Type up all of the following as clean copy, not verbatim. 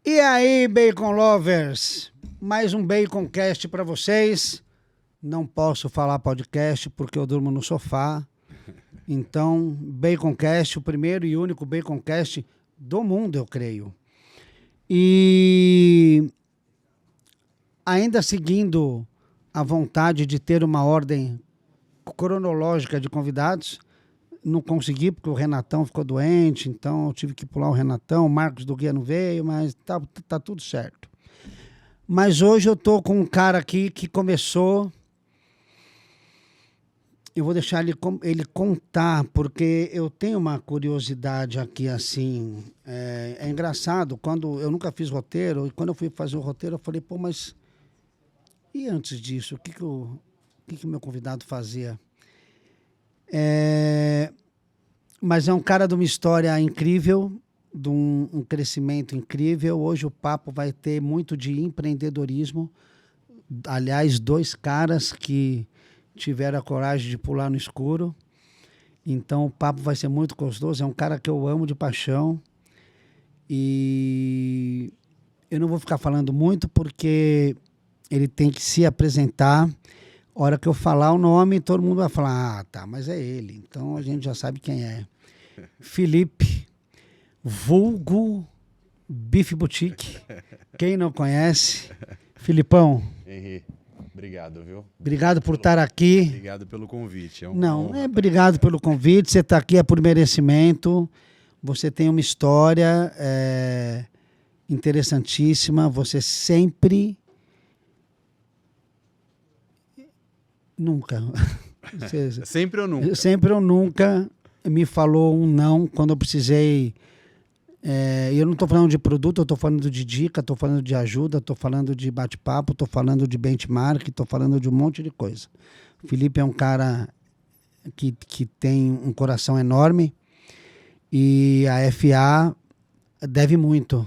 E aí, Bacon Lovers? Mais um Baconcast para vocês. Não posso falar podcast porque eu durmo no sofá. Então, Baconcast, o primeiro e único Baconcast do mundo, eu creio. E ainda seguindo a vontade de ter uma ordem cronológica de convidados, não consegui porque o Renatão ficou doente, então eu tive que pular o Renatão, o Marcos do Guia não veio, mas tá tudo certo. Mas hoje eu tô com um cara aqui que começou... Eu vou deixar ele contar, porque eu tenho uma curiosidade aqui, assim, é engraçado, quando eu nunca fiz roteiro, e quando eu fui fazer o roteiro, eu falei, pô, mas e antes disso, o que o meu convidado fazia? Mas é um cara de uma história incrível, de um crescimento incrível. Hoje o papo vai ter muito de empreendedorismo. Aliás, dois caras que tiveram a coragem de pular no escuro. Então o papo vai ser muito gostoso. É um cara que eu amo de paixão. E eu não vou ficar falando muito porque ele tem que se apresentar. A hora que eu falar o nome, todo mundo vai falar, ah, tá, mas é ele. Então a gente já sabe quem é. Felipe, vulgo Bife Boutique. Quem não conhece? Filipão. Henri, obrigado, viu? Obrigado por estar aqui. Obrigado pelo convite. Não, obrigado pelo convite. Você está aqui é por merecimento. Você tem uma história interessantíssima. Você sempre... Nunca. Sempre ou nunca? Sempre ou nunca me falou um não quando eu precisei. Eu não estou falando de produto, eu estou falando de dica, estou falando de ajuda, estou falando de bate-papo, estou falando de benchmark, estou falando de um monte de coisa. O Felipe é um cara que tem um coração enorme e a FA deve muito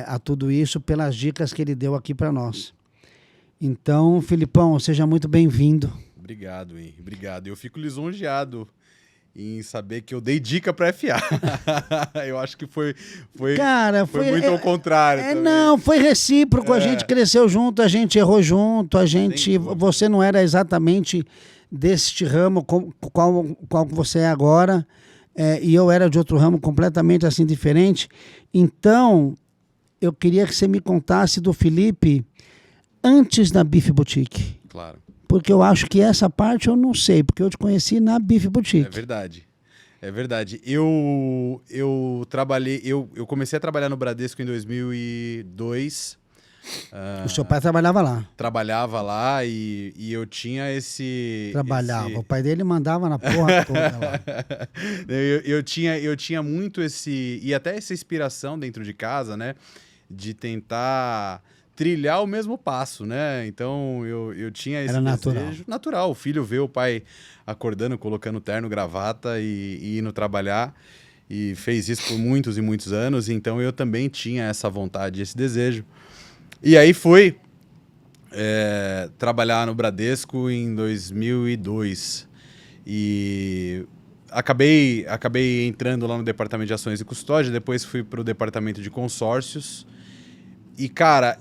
a tudo isso pelas dicas que ele deu aqui para nós. Então, Filipão, seja muito bem-vindo. Obrigado, Henri. Obrigado. Eu fico lisonjeado em saber que eu dei dica para FA. Eu acho que foi muito ao contrário. Não, foi recíproco. A gente cresceu junto, a gente errou junto, você não era exatamente deste ramo qual você é agora, e eu era de outro ramo completamente assim diferente. Então, eu queria que você me contasse do Felipe antes da Bife Boutique. Claro. Porque eu acho que essa parte eu não sei, porque eu te conheci na Bife Boutique. É verdade. É verdade. Eu comecei a trabalhar no Bradesco em 2002. O seu pai trabalhava lá? Trabalhava lá e eu tinha esse... Trabalhava. O pai dele mandava na porra toda lá. Eu tinha muito e até essa inspiração dentro de casa, né? De tentar trilhar o mesmo passo, né? Então eu tinha esse desejo natural. O filho vê o pai acordando, colocando terno, gravata e indo trabalhar, e fez isso por muitos e muitos anos. Então eu também tinha essa vontade, esse desejo. E aí fui trabalhar no Bradesco em 2002 e acabei entrando lá no departamento de ações e custódia. Depois fui para o departamento de consórcios. E, cara,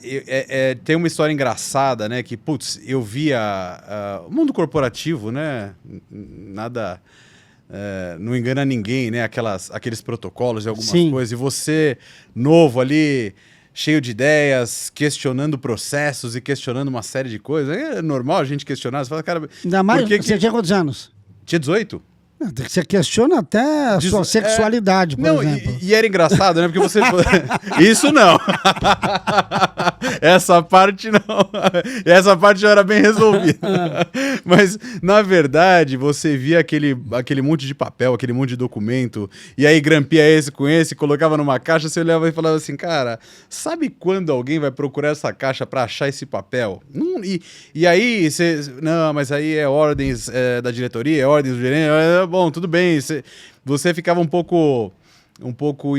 tem uma história engraçada, né? Que, putz, eu via o mundo corporativo, né? Nada... não engana ninguém, né? Aqueles protocolos e algumas coisas. E você, novo ali, cheio de ideias, questionando processos e questionando uma série de coisas. É normal a gente questionar. Você fala, cara... Ainda mais, você tinha quantos anos? Tinha 18. Você questiona até a sua sexualidade, por exemplo. E era engraçado, né? Porque você... Isso não. Essa parte não. Essa parte já era bem resolvida. Mas, na verdade, você via aquele monte de papel, aquele monte de documento, e aí grampia esse com esse, colocava numa caixa, você olhava e falava assim, cara, sabe quando alguém vai procurar essa caixa para achar esse papel? E aí, você... Não, mas aí é ordens da diretoria, é ordens do gerente... Bom, tudo bem, você ficava um pouco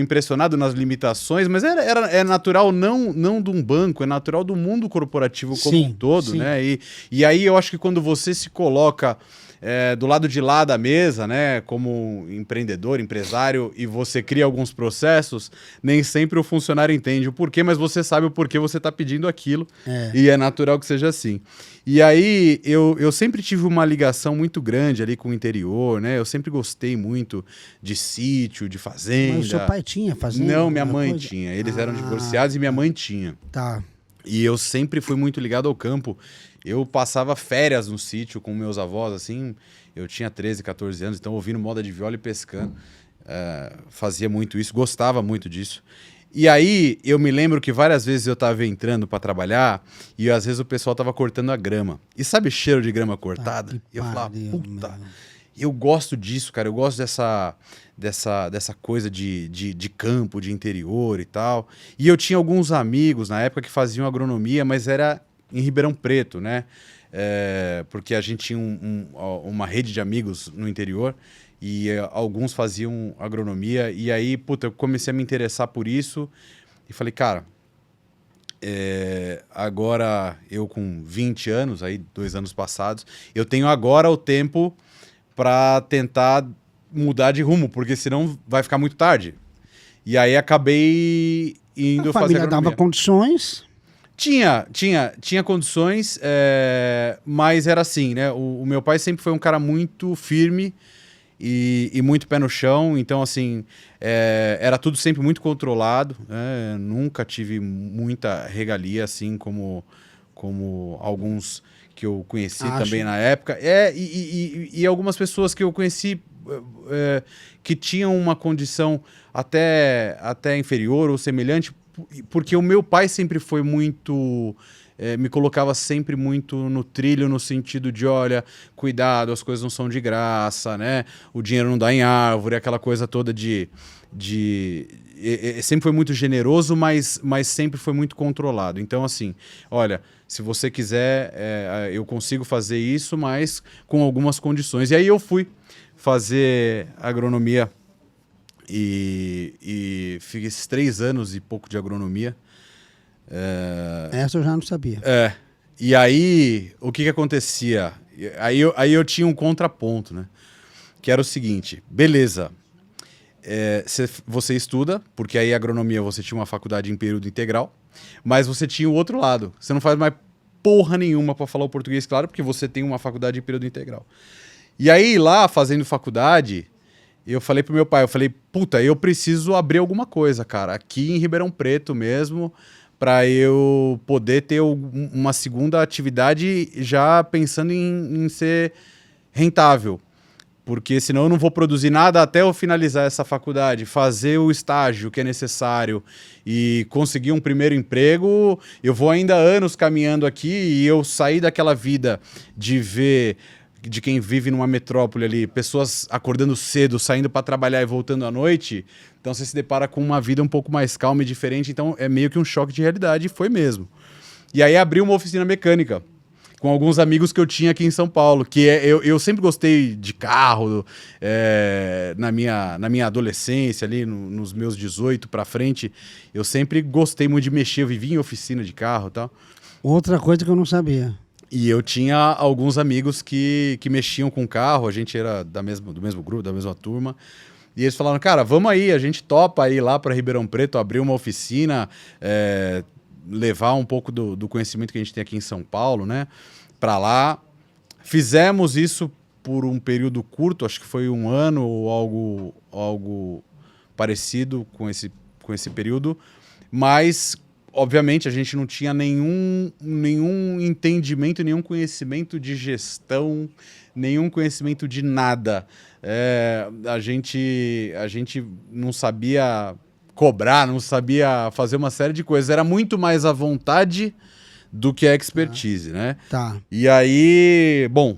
impressionado nas limitações, mas é natural não de um banco, é natural do mundo corporativo como um todo, né? E aí eu acho que quando você se coloca do lado de lá da mesa, né, como empreendedor, empresário, e você cria alguns processos, nem sempre o funcionário entende o porquê, mas você sabe o porquê você está pedindo aquilo, e é natural que seja assim. E aí, eu sempre tive uma ligação muito grande ali com o interior, né? Eu sempre gostei muito de sítio, de fazenda. Mas o seu pai tinha fazenda? Não, minha mãe tinha. Eles eram divorciados e minha mãe tinha. Tá. E eu sempre fui muito ligado ao campo. Eu passava férias no sítio com meus avós, assim. Eu tinha 13, 14 anos, então ouvindo moda de viola e pescando. Fazia muito isso, gostava muito disso. E aí, eu me lembro que várias vezes eu estava entrando para trabalhar e às vezes o pessoal estava cortando a grama. E sabe cheiro de grama cortada? E eu falava, puta, eu gosto disso, cara. Eu gosto dessa coisa de campo, de interior e tal. E eu tinha alguns amigos na época que faziam agronomia, mas era em Ribeirão Preto, né? Porque a gente tinha uma rede de amigos no interior. E alguns faziam agronomia, e aí, puta, eu comecei a me interessar por isso, e falei, cara, agora eu com 20 anos, aí 2 anos passados, eu tenho agora o tempo para tentar mudar de rumo, porque senão vai ficar muito tarde. E aí acabei indo fazer agronomia. A família dava condições? Tinha condições, mas era assim, né? O meu pai sempre foi um cara muito firme, e muito pé no chão, então assim, era tudo sempre muito controlado, né? Nunca tive muita regalia, assim como alguns que eu conheci também na época, e algumas pessoas que eu conheci que tinham uma condição até inferior ou semelhante, porque o meu pai sempre foi muito... me colocava sempre muito no trilho, no sentido de, olha, cuidado, as coisas não são de graça, né? O dinheiro não dá em árvore, aquela coisa toda sempre foi muito generoso, mas sempre foi muito controlado. Então, assim, olha, se você quiser, eu consigo fazer isso, mas com algumas condições. E aí eu fui fazer agronomia e fiz 3 anos e pouco de agronomia. Essa eu já não sabia. E aí, o que acontecia? Aí eu tinha um contraponto, né? Que era o seguinte, beleza, você estuda, porque aí a agronomia você tinha uma faculdade em período integral, mas você tinha o outro lado, você não faz mais porra nenhuma para falar o português, claro, porque você tem uma faculdade em período integral. E aí, lá, fazendo faculdade, eu falei pro meu pai, puta, eu preciso abrir alguma coisa, cara, aqui em Ribeirão Preto mesmo, para eu poder ter uma segunda atividade já pensando em ser rentável. Porque senão eu não vou produzir nada até eu finalizar essa faculdade, fazer o estágio que é necessário e conseguir um primeiro emprego. Eu vou ainda anos caminhando aqui e eu sair daquela vida de ver... de quem vive numa metrópole ali, pessoas acordando cedo, saindo para trabalhar e voltando à noite, então você se depara com uma vida um pouco mais calma e diferente, então é meio que um choque de realidade, e foi mesmo. E aí abri uma oficina mecânica, com alguns amigos que eu tinha aqui em São Paulo, que eu sempre gostei de carro, na minha adolescência, ali nos meus 18 para frente, eu sempre gostei muito de mexer, eu vivia em oficina de carro e tal. Outra coisa que eu não sabia. E eu tinha alguns amigos que mexiam com carro, a gente era do mesmo grupo, da mesma turma. E eles falaram, cara, vamos aí, a gente topa ir lá para Ribeirão Preto, abrir uma oficina, levar um pouco do conhecimento que a gente tem aqui em São Paulo, né, para lá. Fizemos isso por um período curto, acho que foi 1 ano ou algo parecido com esse período, mas... obviamente, a gente não tinha nenhum entendimento, nenhum conhecimento de gestão, nenhum conhecimento de nada. A gente não sabia cobrar, não sabia fazer uma série de coisas. Era muito mais a vontade do que a expertise, né? Tá. E aí, bom,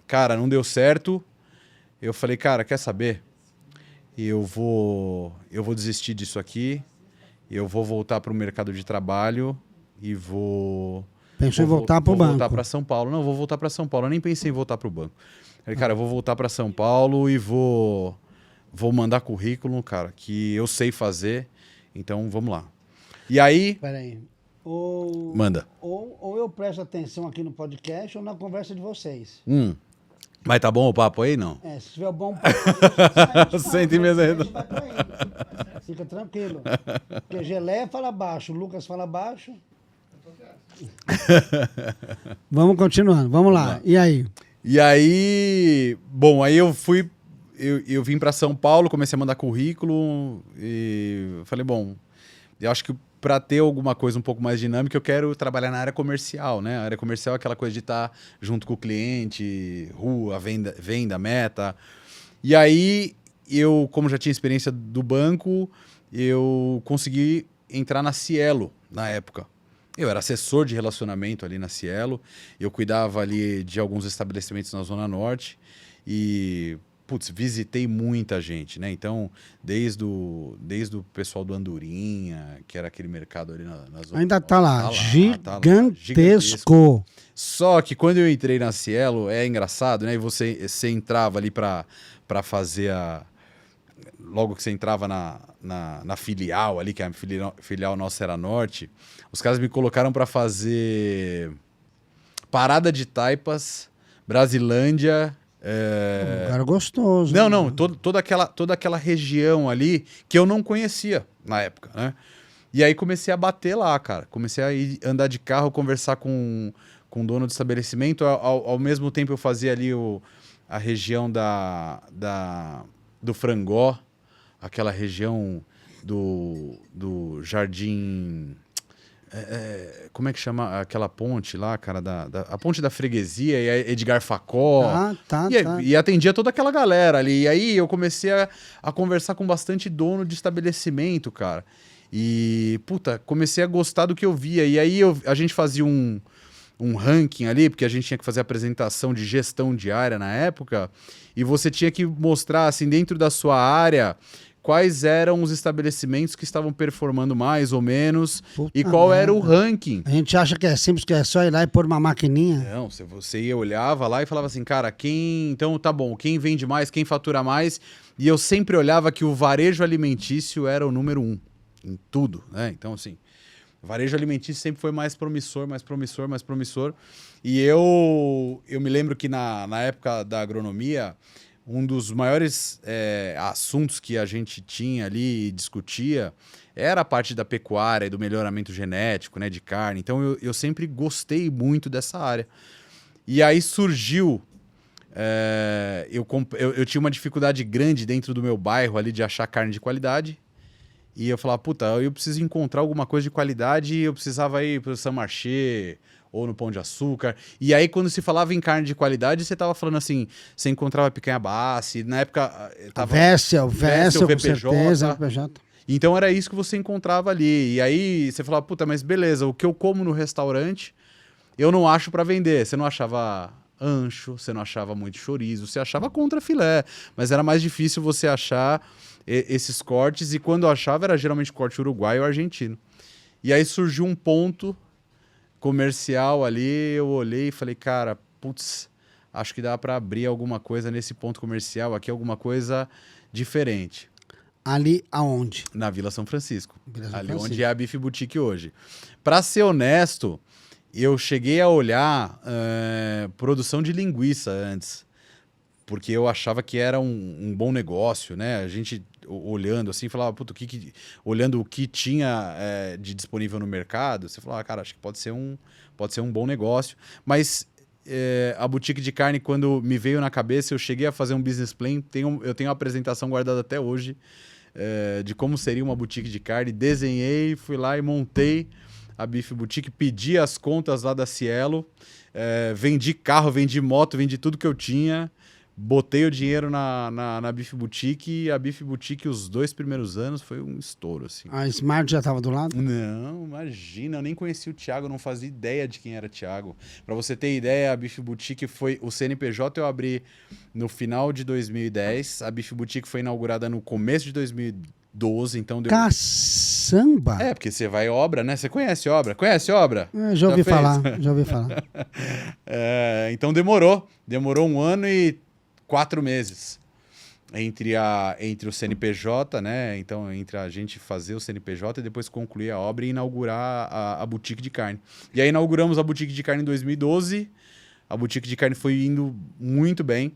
cara, não deu certo. Eu falei, cara, quer saber? Eu vou desistir disso aqui. Eu vou voltar para o mercado de trabalho e vou... Pensou em voltar para o banco? Vou voltar para São Paulo. Não, vou voltar para São Paulo. Eu nem pensei em voltar para o banco. Falei, cara, eu vou voltar para São Paulo e vou mandar currículo, cara, que eu sei fazer. Então, vamos lá. E aí... Peraí. Manda. Ou eu presto atenção aqui no podcast ou na conversa de vocês. Mas tá bom o papo aí, não? Se tiver bom papo, 160. Fica tranquilo. Porque Geleia fala baixo, Lucas fala baixo. Vamos continuando, vamos lá. E aí? E aí, bom, aí eu fui, eu vim para São Paulo, comecei a mandar currículo e falei, bom, eu acho que para ter alguma coisa um pouco mais dinâmica, eu quero trabalhar na área comercial, né? A área comercial é aquela coisa de estar junto com o cliente, rua, venda, meta. E aí, eu, como já tinha experiência do banco, eu consegui entrar na Cielo na época. Eu era assessor de relacionamento ali na Cielo, eu cuidava ali de alguns estabelecimentos na Zona Norte e, putz, visitei muita gente, né? Então, desde o pessoal do Andorinha, que era aquele mercado ali na Zona Ainda tá lá, tá lá, gigantesco. Só que quando eu entrei na Cielo, é engraçado, né? E você entrava ali para fazer a... Logo que você entrava na filial ali, que a filial nossa era Norte, os caras me colocaram para fazer Parada de Taipas, Brasilândia... Um lugar gostoso. Não, toda aquela região ali que eu não conhecia na época, né? E aí comecei a bater lá, cara. Comecei a andar de carro, conversar com o dono do estabelecimento. Ao mesmo tempo eu fazia ali a região do Frangó, aquela região do Jardim... como é que chama aquela ponte lá, cara? A ponte da freguesia, e a Edgar Facó. Tá. E atendia toda aquela galera ali. E aí eu comecei a conversar com bastante dono de estabelecimento, cara. E, puta, comecei a gostar do que eu via. E aí a gente fazia um ranking ali, porque a gente tinha que fazer apresentação de gestão diária na época. E você tinha que mostrar, assim, dentro da sua área... quais eram os estabelecimentos que estavam performando mais ou menos e qual era o ranking. A gente acha que é simples, que é só ir lá e pôr uma maquininha. Não, você olhava lá e falava assim, cara, então tá bom, quem vende mais, quem fatura mais, e eu sempre olhava que o varejo alimentício era o número 1 em tudo, né? Então, assim, o varejo alimentício sempre foi mais promissor, e eu me lembro que na época da agronomia, um dos maiores assuntos que a gente tinha ali e discutia era a parte da pecuária e do melhoramento genético, né, de carne. Então eu sempre gostei muito dessa área. E aí surgiu... eu tinha uma dificuldade grande dentro do meu bairro ali de achar carne de qualidade. E eu falava, puta, eu preciso encontrar alguma coisa de qualidade e eu precisava ir para o Saint Marché... ou no Pão de Açúcar. E aí, quando se falava em carne de qualidade, você tava falando assim, você encontrava picanha Bassi, na época... tava Véssel, VPJ. com certeza, VPJ. Então era isso que você encontrava ali. E aí você falava, puta, mas beleza, o que eu como no restaurante, eu não acho para vender. Você não achava ancho, você não achava muito chorizo, você achava contra filé, mas era mais difícil você achar esses cortes, e quando eu achava era geralmente corte uruguaio ou argentino. E aí surgiu um ponto comercial ali, eu olhei e falei, cara, putz, acho que dá para abrir alguma coisa nesse ponto comercial aqui, alguma coisa diferente. Ali aonde? Na Vila São Francisco. Vila São Ali Francisco. onde é a Bife Boutique hoje. Para ser honesto, eu cheguei a olhar produção de linguiça antes, porque eu achava que era um bom negócio, né? A gente olhando assim, falava, puta, olhando o que tinha de disponível no mercado, você falava, cara, acho que pode ser um bom negócio. Mas a boutique de carne, quando me veio na cabeça, eu cheguei a fazer um business plan, eu tenho uma apresentação guardada até hoje, de como seria uma boutique de carne, desenhei, fui lá e montei a Bife Boutique, pedi as contas lá da Cielo, vendi carro, vendi moto, vendi tudo que eu tinha, botei o dinheiro na Bife Boutique, e a Bife Boutique, os 2 primeiros anos, foi um estouro, assim. A Smart já estava do lado? Não, imagina, eu nem conhecia o Thiago, não fazia ideia de quem era o Thiago. Para você ter ideia, a Bife Boutique foi... O CNPJ eu abri no final de 2010, a Bife Boutique foi inaugurada no começo de 2012, então... Caçamba! Porque você vai obra, né? Você conhece obra? Conhece obra? Já ouvi falar. Então demorou 1 ano e 4 meses entre o CNPJ, né? Então, entre a gente fazer o CNPJ e depois concluir a obra e inaugurar a boutique de carne. E aí inauguramos a boutique de carne em 2012, A boutique de carne foi indo muito bem.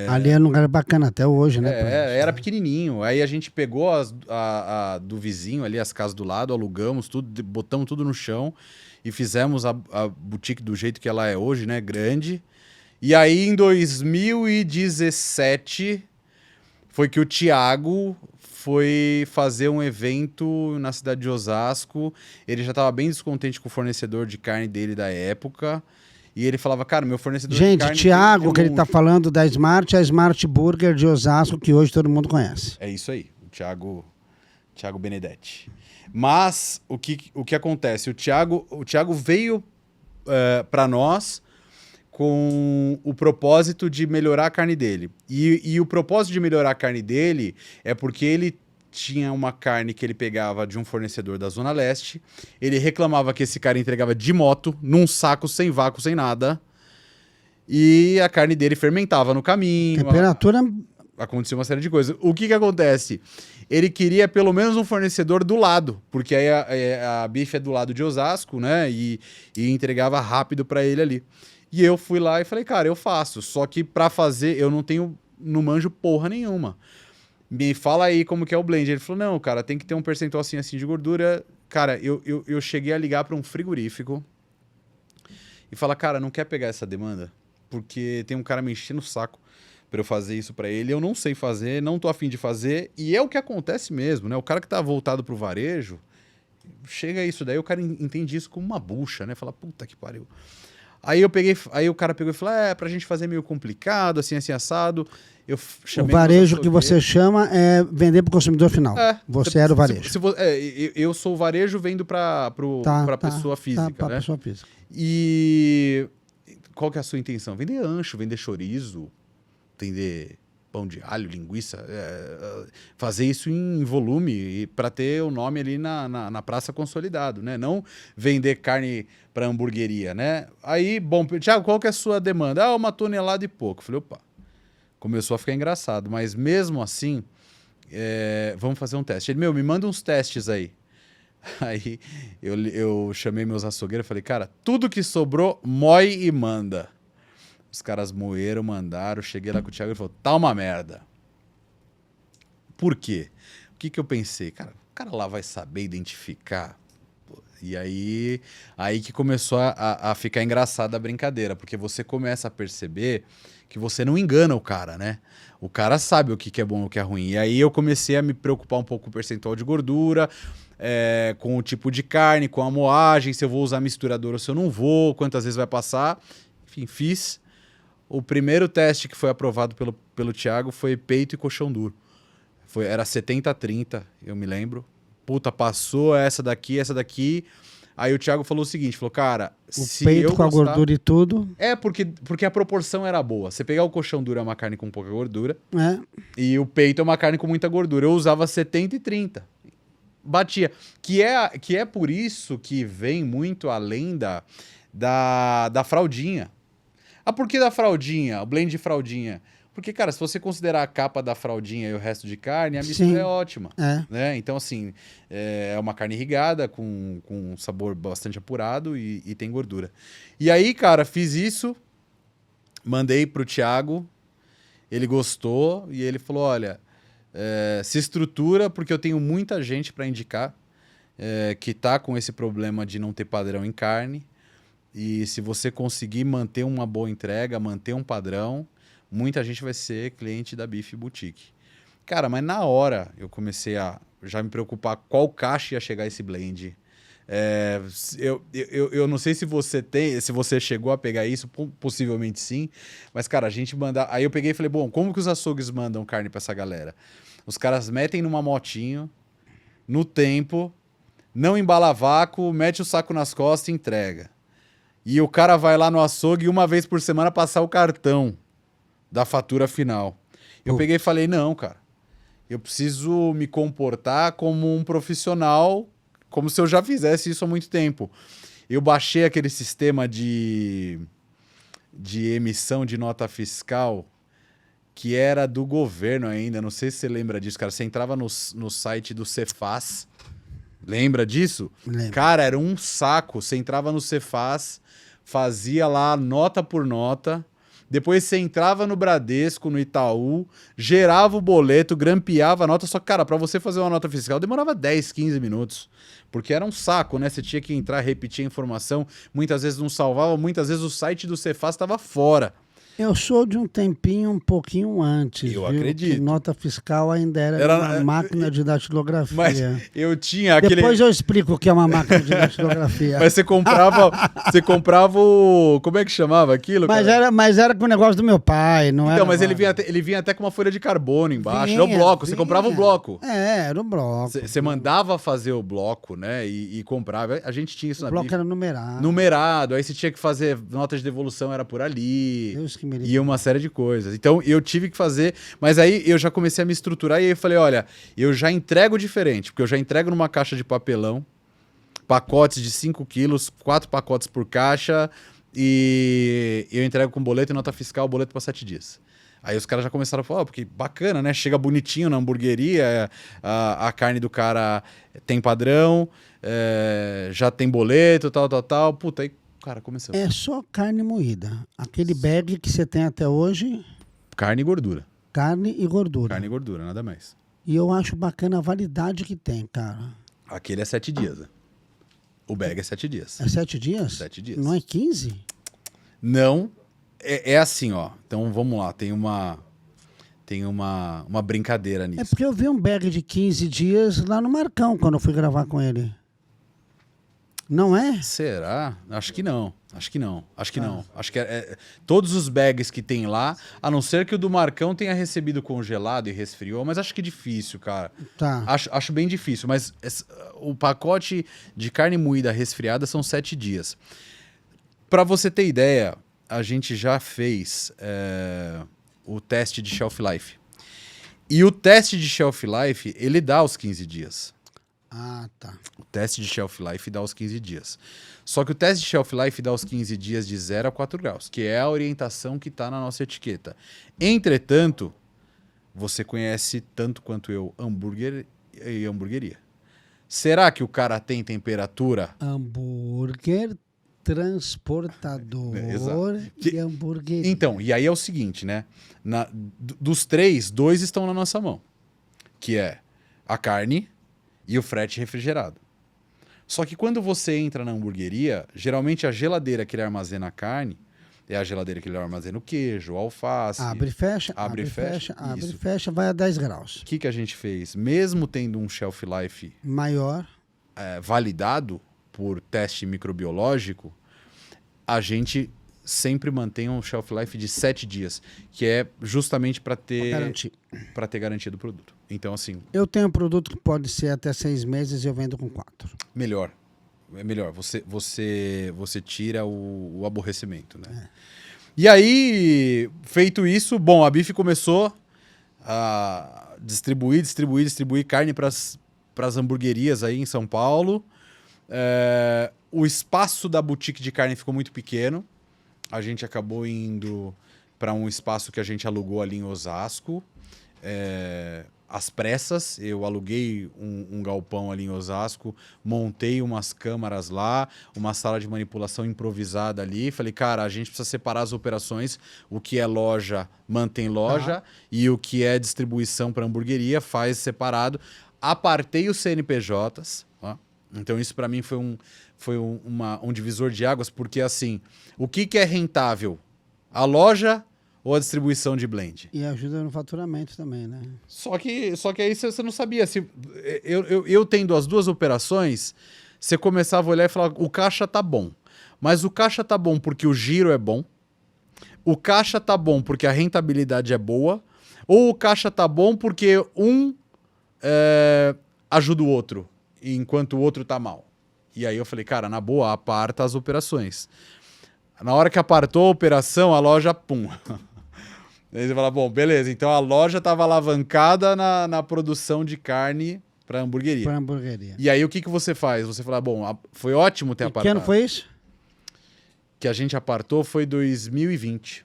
Ali é um lugar bacana até hoje, né? Era pequenininho. Aí a gente pegou a do vizinho ali, as casas do lado, alugamos tudo, botamos tudo no chão e fizemos a boutique do jeito que ela é hoje, né? Grande. E aí, em 2017, foi que o Thiago foi fazer um evento na cidade de Osasco. Ele já estava bem descontente com o fornecedor de carne dele da época. E ele falava, cara, meu fornecedor de carne... Gente, Thiago, que ele tá falando da Smart, é a Smart Burger de Osasco, que hoje todo mundo conhece. É isso aí, o Thiago Benedetti. Mas, o que acontece? O Thiago veio para nós com o propósito de melhorar a carne dele. E o propósito de melhorar a carne dele é porque ele tinha uma carne que ele pegava de um fornecedor da Zona Leste, ele reclamava que esse cara entregava de moto, num saco, sem vácuo, sem nada, e a carne dele fermentava no caminho. Temperatura... Aconteceu uma série de coisas. O que acontece? Ele queria pelo menos um fornecedor do lado, porque aí a bife é do lado de Osasco, né, e entregava rápido para ele ali. E eu fui lá e falei, cara, eu faço, só que para fazer eu não manjo porra nenhuma. Me fala aí como que é o blend. Ele falou, não, cara, tem que ter um percentual assim de gordura. Cara, eu cheguei a ligar para um frigorífico e falar, cara, não quer pegar essa demanda? Porque tem um cara me enchendo o saco para eu fazer isso para ele. Eu não sei fazer, não tô afim de fazer. E é o que acontece mesmo, né? O cara que tá voltado pro varejo, chega isso daí, o cara entende isso como uma bucha, né? Fala, puta que pariu. Aí o cara pegou e falou, pra gente fazer meio complicado, assim, assado. Eu chamei o varejo que você chama é vender para o consumidor final. Você era o varejo. Eu sou o varejo, vendo para pessoa física. Para né? pessoa física. E qual que é a sua intenção? Vender ancho, vender chorizo, vender pão de alho, linguiça, fazer isso em volume para ter o nome ali na praça consolidado, né? Não vender carne para hamburgueria, né? Aí, bom, Thiago, qual que é a sua demanda? Uma tonelada e pouco. Falei, opa. Começou a ficar engraçado, mas mesmo assim, vamos fazer um teste. Ele, me manda uns testes aí. Aí eu chamei meus açougueiros e falei, cara, tudo que sobrou, moe e manda. Os caras moeram, mandaram, cheguei lá com o Thiago e ele falou, tá uma merda. Por quê? O que eu pensei? Cara, o cara lá vai saber identificar. E aí que começou a ficar engraçada a brincadeira, porque você começa a perceber que você não engana o cara, né? O cara sabe o que é bom e o que é ruim. E aí eu comecei a me preocupar um pouco com o percentual de gordura, com o tipo de carne, com a moagem, se eu vou usar misturador ou se eu não vou, quantas vezes vai passar. Enfim, fiz. O primeiro teste que foi aprovado pelo Thiago foi peito e colchão duro. Era 70-30, eu me lembro. Puta, passou essa daqui. Aí o Thiago falou o seguinte, falou, cara, se peito eu com gostar... a gordura e tudo. Porque a proporção era boa. Você pegar o colchão duro é uma carne com pouca gordura. E o peito é uma carne com muita gordura. Eu usava 70-30. Batia. Que é por isso que vem muito a lenda da fraldinha. Por que da fraldinha? O blend de fraldinha? Porque, cara, se você considerar a capa da fraldinha e o resto de carne, a mistura é ótima. Né? Então, assim, é uma carne irrigada, com um sabor bastante apurado e tem gordura. E aí, cara, fiz isso, mandei pro Thiago, ele gostou e ele falou, olha, se estrutura, porque eu tenho muita gente para indicar que tá com esse problema de não ter padrão em carne. E se você conseguir manter uma boa entrega, manter um padrão, muita gente vai ser cliente da Beef Boutique. Cara, mas na hora eu comecei a já me preocupar qual caixa ia chegar esse blend. Eu não sei se você chegou a pegar isso, possivelmente sim, mas, cara, a gente manda... Aí eu peguei e falei, bom, como que os açougues mandam carne pra essa galera? Os caras metem numa motinho, no tempo, não embala vácuo, mete o saco nas costas e entrega. E o cara vai lá no açougue uma vez por semana passar o cartão da fatura final. Eu peguei e falei, não, cara, eu preciso me comportar como um profissional, como se eu já fizesse isso há muito tempo. Eu baixei aquele sistema de emissão de nota fiscal que era do governo ainda, não sei se você lembra disso, cara. Você entrava no site do Cefaz, lembra disso? Lembro. Cara, era um saco. Você entrava no Cefaz, fazia lá nota por nota. Depois você entrava no Bradesco, no Itaú, gerava o boleto, grampeava a nota. Só que, cara, para você fazer uma nota fiscal demorava 10, 15 minutos. Porque era um saco, né? Você tinha que entrar, repetir a informação. Muitas vezes não salvava, muitas vezes o site do Cefaz estava fora. Eu sou de um tempinho um pouquinho antes. Eu viu? acredito. Que nota fiscal ainda era uma máquina de datilografia. Mas eu tinha aquele... Depois eu explico o que é uma máquina de datilografia. Mas você comprava o... Como é que chamava aquilo? Mas era com o negócio do meu pai, não era? Então, mas ele vinha até com uma folha de carbono embaixo. Era o bloco, você comprava o bloco. Era o bloco. Você mandava fazer o bloco, né? E comprava. A gente tinha isso na O bloco BIF. era numerado. Numerado. Aí você tinha que fazer nota de devolução, era por ali. Deus que me livre. E uma série de coisas. Então, eu tive que fazer... Mas aí, eu já comecei a me estruturar e aí eu falei, olha, eu já entrego diferente, porque eu já entrego numa caixa de papelão, pacotes de 5 quilos, 4 pacotes por caixa, e eu entrego com boleto e nota fiscal, boleto para 7 dias. Aí os caras já começaram a falar, porque bacana, né? Chega bonitinho na hamburgueria, a carne do cara tem padrão, já tem boleto, tal. Puta, aí, cara, começou. É só carne moída. Aquele bag que você tem até hoje... Carne e gordura. Carne e gordura. Carne e gordura, nada mais. E eu acho bacana a validade que tem, cara. Aquele é 7 dias, né? O bag é 7 dias. É 7 dias? 7 dias. Não é 15? Não, é assim, ó. Então vamos lá, tem uma brincadeira nisso. É porque eu vi um bag de 15 dias lá no Marcão, quando eu fui gravar com ele. Não é? Será? Acho que não. Acho que não. Acho que todos os bags que tem lá, a não ser que o do Marcão tenha recebido congelado e resfriou, mas acho que é difícil, cara. Tá. Acho bem difícil, mas o pacote de carne moída resfriada são 7 dias. Para você ter ideia, a gente já fez o teste de shelf life. E o teste de shelf life, ele dá os 15 dias. Ah, tá. O teste de shelf life dá os 15 dias. Só que o teste de shelf life dá os 15 dias de 0 a 4 graus, que é a orientação que está na nossa etiqueta. Entretanto, você conhece tanto quanto eu hambúrguer e hamburgueria. Será que o cara tem temperatura? Hambúrguer, transportador e hamburgueria. Então, e aí é o seguinte, né? Dos 3, 2 estão na nossa mão. Que é a carne e o frete refrigerado. Só que quando você entra na hamburgueria, geralmente a geladeira que ele armazena a carne é a geladeira que ele armazena o queijo, o alface. Abre e fecha, abre e fecha, vai a 10 graus. O que a gente fez? Mesmo tendo um shelf life maior, validado por teste microbiológico, a gente sempre mantém um shelf life de 7 dias, que é justamente para ter garantia do produto. Então, assim... Eu tenho um produto que pode ser até 6 meses e eu vendo com 4. Melhor. É melhor. Você tira o aborrecimento, né? E aí, feito isso, bom, a BIF começou a distribuir carne para as hamburguerias aí em São Paulo. O espaço da boutique de carne ficou muito pequeno. A gente acabou indo para um espaço que a gente alugou ali em Osasco. Às pressas, eu aluguei um galpão ali em Osasco, montei umas câmaras lá, uma sala de manipulação improvisada ali. Falei, cara, a gente precisa separar as operações. O que é loja, mantém loja. E o que é distribuição para hamburgueria, faz separado. Apartei os CNPJs. Ó. Então isso para mim foi um divisor de águas, porque assim, o que é rentável? A loja ou a distribuição de blend? E ajuda no faturamento também, né? Só que aí você não sabia. Eu tendo as duas operações, você começava a olhar e falar, o caixa tá bom. Mas o caixa tá bom porque o giro é bom, o caixa tá bom porque a rentabilidade é boa, ou o caixa tá bom porque ajuda o outro, enquanto o outro tá mal. E aí eu falei, cara, na boa, aparta as operações. Na hora que apartou a operação, a loja, pum. Aí você fala, bom, beleza, então a loja estava alavancada na produção de carne para hamburgueria. Para hamburgueria. E aí o que você faz? Você fala, bom, foi ótimo ter apartado. Que ano foi isso? Que a gente apartou foi 2020.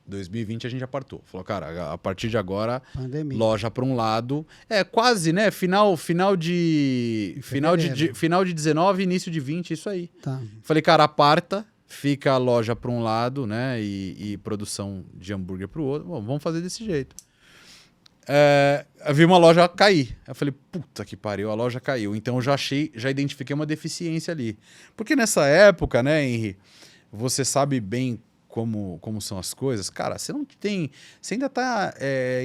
2020 a gente apartou. Falou, cara, a partir de agora, pandemia. Loja para um lado. Quase, né? Final de 19, início de 20, isso aí. Tá. Falei, cara, aparta. fica a loja para um lado, né? E produção de hambúrguer para o outro. Bom, vamos fazer desse jeito. Eu vi uma loja cair. Eu falei, puta que pariu, a loja caiu. Então eu já identifiquei uma deficiência ali. Porque nessa época, né, Henry, você sabe bem como são as coisas. Cara, você ainda tá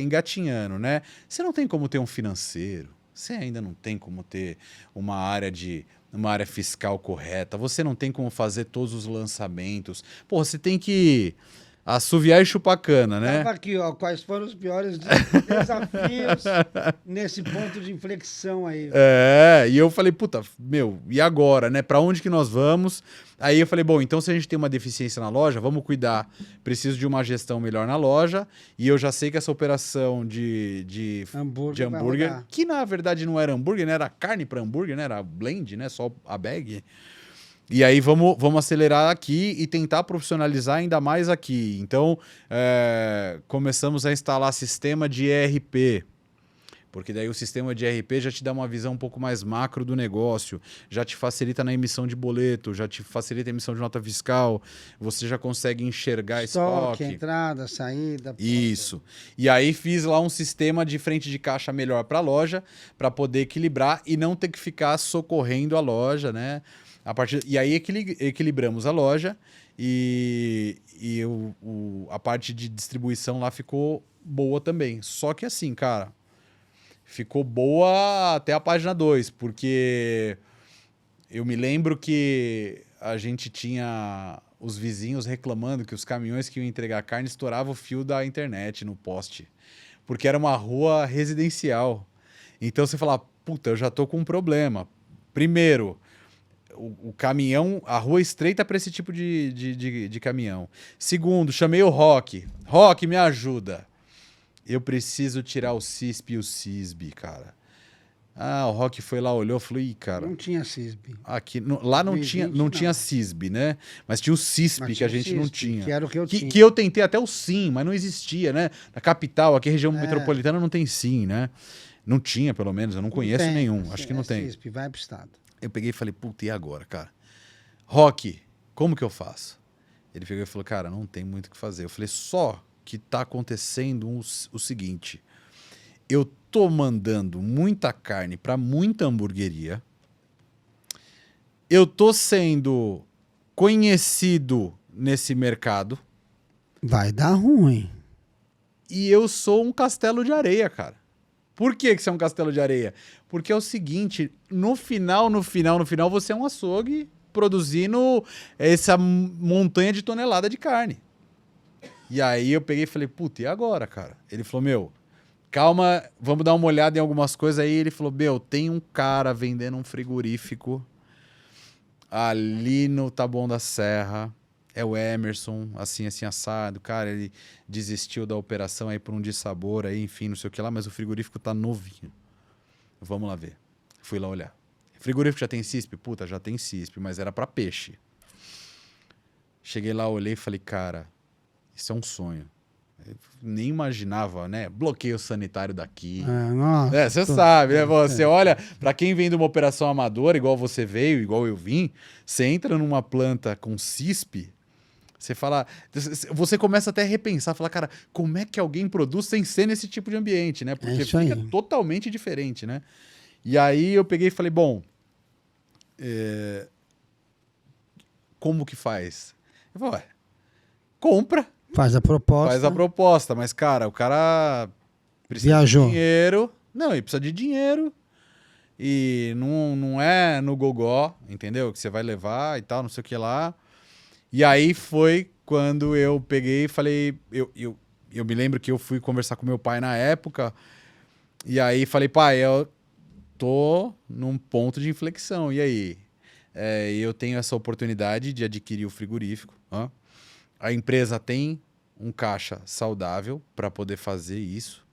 engatinhando, né? Você não tem como ter um financeiro. Você ainda não tem como ter uma área fiscal correta. Você não tem como fazer todos os lançamentos. Pô, você tem que assoviar e chupar cana, né? Tava aqui, ó, quais foram os piores desafios nesse ponto de inflexão aí. E eu falei, puta, meu, e agora, né? Pra onde que nós vamos? Aí eu falei, bom, então se a gente tem uma deficiência na loja, vamos cuidar. Preciso de uma gestão melhor na loja. E eu já sei que essa operação de hambúrguer, que na verdade não era hambúrguer, né? Era carne para hambúrguer, né? Era blend, né? Só a bag. E aí vamos acelerar aqui e tentar profissionalizar ainda mais aqui. Então, começamos a instalar sistema de ERP, porque daí o sistema de ERP já te dá uma visão um pouco mais macro do negócio, já te facilita na emissão de boleto, já te facilita a emissão de nota fiscal, você já consegue enxergar estoque. Entrada, saída. Isso. E aí fiz lá um sistema de frente de caixa melhor para a loja, para poder equilibrar e não ter que ficar socorrendo a loja, né? E aí equilibramos a loja e a parte de distribuição lá ficou boa também. Só que assim, cara, ficou boa até a página 2, porque eu me lembro que a gente tinha os vizinhos reclamando que os caminhões que iam entregar carne estouravam o fio da internet no poste, porque era uma rua residencial. Então você fala, puta, eu já tô com um problema. Primeiro, o caminhão, a rua estreita para esse tipo de caminhão. Segundo, chamei o Rock. Rock, me ajuda. Eu preciso tirar o CISP e o CISB, cara. O Rock foi lá, olhou, falou, ih, cara... Não tinha CISB. Aqui, lá não tinha CISB, né? Mas tinha o CISP, que a gente não tinha. Que era o que eu tinha. Que eu tentei até o SIM, mas não existia, né? Na capital, aqui região metropolitana, não tem SIM, né? Não tinha, pelo menos, eu não conheço nenhum. Acho que não tem. CISP, vai pro estado. Eu peguei e falei, puta, e agora, cara? Rock, como que eu faço? Ele pegou e falou, cara, não tem muito o que fazer. Eu falei, só que tá acontecendo o seguinte, eu tô mandando muita carne para muita hamburgueria, eu tô sendo conhecido nesse mercado. Vai dar ruim. E eu sou um castelo de areia, cara. Por que você é um castelo de areia? Porque é o seguinte, no final, você é um açougue produzindo essa montanha de tonelada de carne. E aí eu peguei e falei, puta, e agora, cara? Ele falou, meu, calma, vamos dar uma olhada em algumas coisas. Aí ele falou, meu, tem um cara vendendo um frigorífico ali no Taboão da Serra. É o Emerson, assim assado. Cara, ele desistiu da operação aí por um dissabor aí, enfim, não sei o que lá, mas o frigorífico tá novinho. Vamos lá ver. Fui lá olhar. Frigorífico já tem CISP? Puta, já tem CISP, mas era para peixe. Cheguei lá, olhei e falei, cara, isso é um sonho. Eu nem imaginava, né? Bloqueio sanitário daqui. Você sabe, né? Você olha, para quem vem de uma operação amadora, igual você veio, igual eu vim, você entra numa planta com CISP, você fala, você começa até a repensar, falar, cara, como é que alguém produz sem ser nesse tipo de ambiente, né? Porque fica totalmente diferente, né? E aí eu peguei e falei, bom, como que faz? Eu falei, compra. Faz a proposta. Mas, cara, o cara precisa de dinheiro. Não, ele precisa de dinheiro. E não é no gogó, entendeu? Que você vai levar e tal, não sei o que lá. E aí foi quando eu peguei e falei... Eu me lembro que eu fui conversar com meu pai na época. E aí falei, pai, eu tô num ponto de inflexão. E aí? Eu tenho essa oportunidade de adquirir o frigorífico. A empresa tem um caixa saudável para poder fazer isso.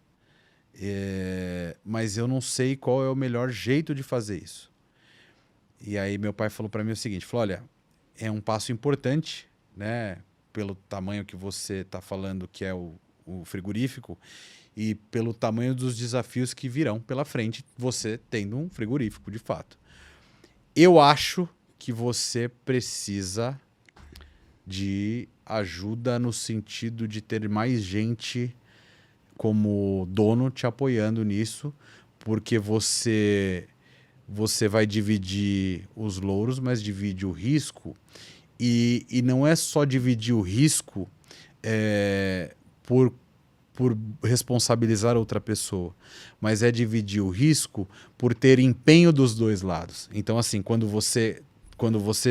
Mas eu não sei qual é o melhor jeito de fazer isso. E aí meu pai falou para mim o seguinte, falou, olha, é um passo importante, né, pelo tamanho que você está falando que é o frigorífico e pelo tamanho dos desafios que virão pela frente, você tendo um frigorífico, de fato. Eu acho que você precisa de ajuda no sentido de ter mais gente como dono te apoiando nisso, porque você vai dividir os louros, mas divide o risco, e não é só dividir o risco por responsabilizar outra pessoa, mas é dividir o risco por ter empenho dos dois lados. Então, assim, quando você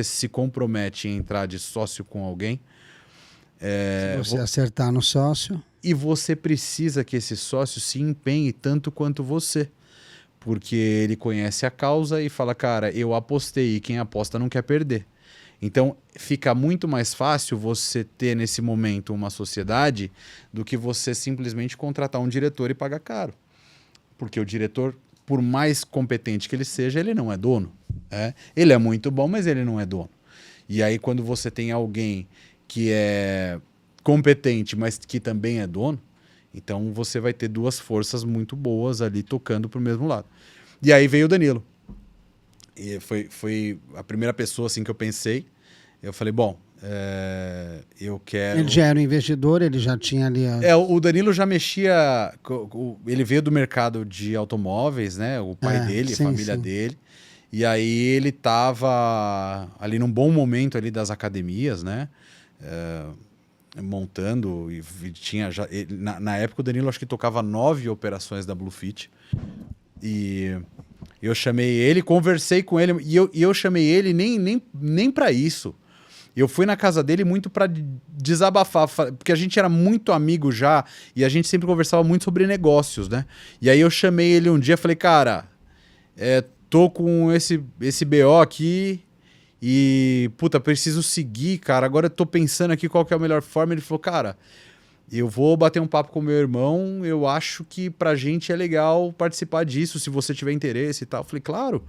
se compromete em entrar de sócio com alguém... se você acertar no sócio... E você precisa que esse sócio se empenhe tanto quanto você. Porque ele conhece a causa e fala, cara, eu apostei e quem aposta não quer perder. Então, fica muito mais fácil você ter nesse momento uma sociedade do que você simplesmente contratar um diretor e pagar caro. Porque o diretor, por mais competente que ele seja, ele não é dono. Ele é muito bom, mas ele não é dono. E aí, quando você tem alguém que é competente, mas que também é dono, então você vai ter duas forças muito boas ali tocando para o mesmo lado. E aí veio o Danilo. E foi a primeira pessoa assim que eu pensei. Eu falei, bom, eu quero... Ele já era um investidor, ele já tinha ali... O Danilo já mexia... Ele veio do mercado de automóveis, né? O pai dele, a família dele. E aí ele estava ali num bom momento ali das academias, né? Montando, e tinha já... Na época o Danilo acho que tocava 9 operações da Bluefit. E eu chamei ele, conversei com ele, e eu chamei ele nem para isso. Eu fui na casa dele muito para desabafar, porque a gente era muito amigo já, e a gente sempre conversava muito sobre negócios, né? E aí eu chamei ele um dia, falei, cara, tô com esse BO aqui, e, puta, preciso seguir, cara. Agora eu tô pensando aqui qual que é a melhor forma. Ele falou, cara, eu vou bater um papo com meu irmão. Eu acho que pra gente é legal participar disso, se você tiver interesse e tal. Eu falei, claro.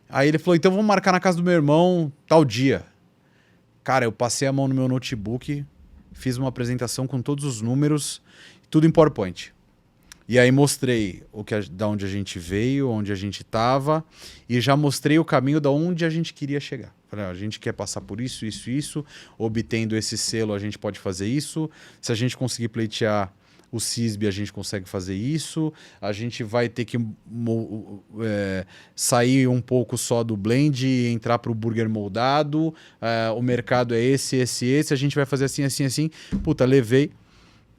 Aí ele falou, então vamos marcar na casa do meu irmão tal dia. Cara, eu passei a mão no meu notebook, fiz uma apresentação com todos os números, tudo em PowerPoint. E aí mostrei da onde a gente veio, onde a gente estava, e já mostrei o caminho da onde a gente queria chegar. Falei, a gente quer passar por isso, isso, isso, obtendo esse selo a gente pode fazer isso, se a gente conseguir pleitear o CISB a gente consegue fazer isso, a gente vai ter que sair um pouco só do blend e entrar para o burger moldado, o mercado é esse, a gente vai fazer assim, assim, assim. Puta, levei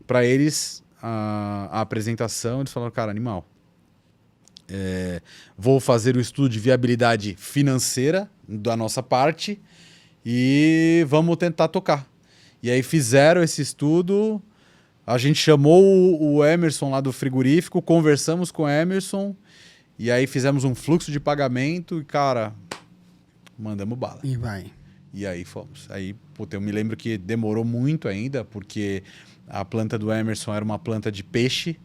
para eles... A apresentação, eles falaram, cara, animal. Vou fazer o estudo de viabilidade financeira da nossa parte e vamos tentar tocar. E aí fizeram esse estudo, a gente chamou o Emerson lá do frigorífico, conversamos com o Emerson e aí fizemos um fluxo de pagamento e, cara, mandamos bala. E vai. E aí fomos. Aí, puta, eu me lembro que demorou muito ainda, porque... A planta do Emerson era uma planta de peixe.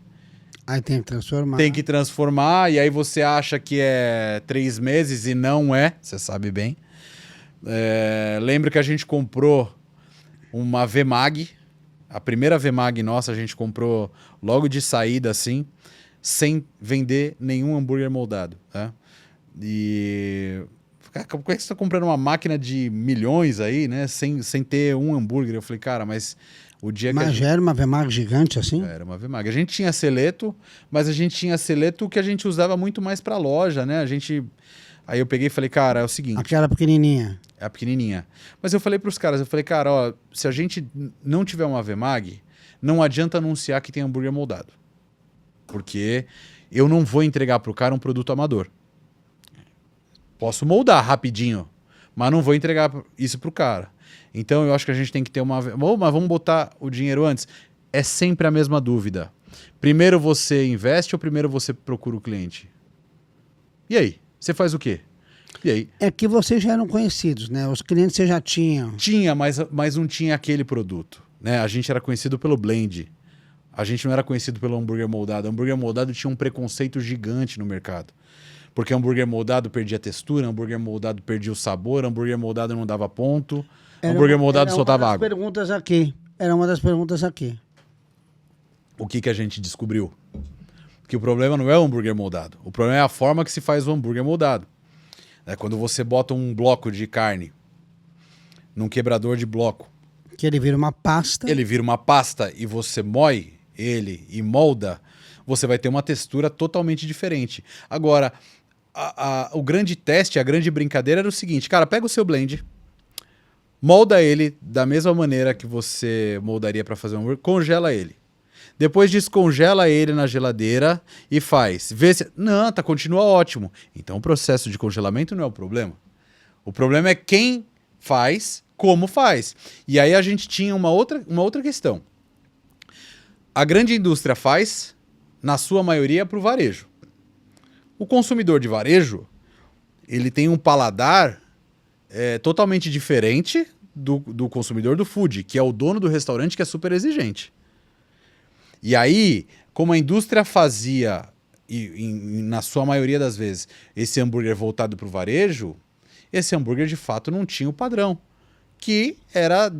Aí tem que transformar. Tem que transformar, e aí você acha que é 3 meses e não é, você sabe bem. Lembro que a gente comprou uma VMAG. A primeira VMAG nossa a gente comprou logo de saída, assim, sem vender nenhum hambúrguer moldado. Né? E... Como é que você está comprando uma máquina de milhões aí, né? Sem ter um hambúrguer? Eu falei, cara, mas... Mas já era uma VMAG gigante assim? Era uma VMAG. A gente tinha Seleto, mas a gente tinha Seleto que a gente usava muito mais para loja, né? Aí eu peguei e falei, cara, é o seguinte... Aquela pequenininha. É a pequenininha. Mas eu falei para os caras, cara, ó, se a gente não tiver uma VMAG, não adianta anunciar que tem hambúrguer moldado. Porque eu não vou entregar para o cara um produto amador. Posso moldar rapidinho, mas não vou entregar isso para o cara. Então eu acho que a gente tem que ter uma... mas vamos botar o dinheiro antes. É sempre a mesma dúvida. Primeiro você investe ou primeiro você procura o cliente? E aí? Você faz o quê? E aí? É que vocês já eram conhecidos, né? Os clientes você já tinham. Tinha, mas não tinha aquele produto. Né? A gente era conhecido pelo blend. A gente não era conhecido pelo hambúrguer moldado. O hambúrguer moldado tinha um preconceito gigante no mercado. Porque hambúrguer moldado perdia textura, hambúrguer moldado perdia o sabor, hambúrguer moldado não dava ponto... Hambúrguer moldado soltava água. Era uma das perguntas aqui. O que a gente descobriu? Que o problema não é o hambúrguer moldado. O problema é a forma que se faz o hambúrguer moldado. Quando você bota um bloco de carne num quebrador de bloco Que ele vira uma pasta. Ele vira uma pasta e você moe ele e molda, você vai ter uma textura totalmente diferente. Agora, o grande teste, a grande brincadeira era o seguinte, cara, pega o seu blend, molda ele da mesma maneira que você moldaria para fazer um hambúrguer, congela ele. Depois descongela ele na geladeira e faz. Vê se... Não, continua ótimo. Então o processo de congelamento não é o problema. O problema é quem faz, como faz. E aí a gente tinha uma outra questão. A grande indústria faz, na sua maioria, para o varejo. O consumidor de varejo, ele tem um paladar totalmente diferente do consumidor do food, que é o dono do restaurante, que é super exigente. E aí, como a indústria fazia, na sua maioria das vezes, esse hambúrguer voltado para o varejo, esse hambúrguer de fato não tinha o padrão, que era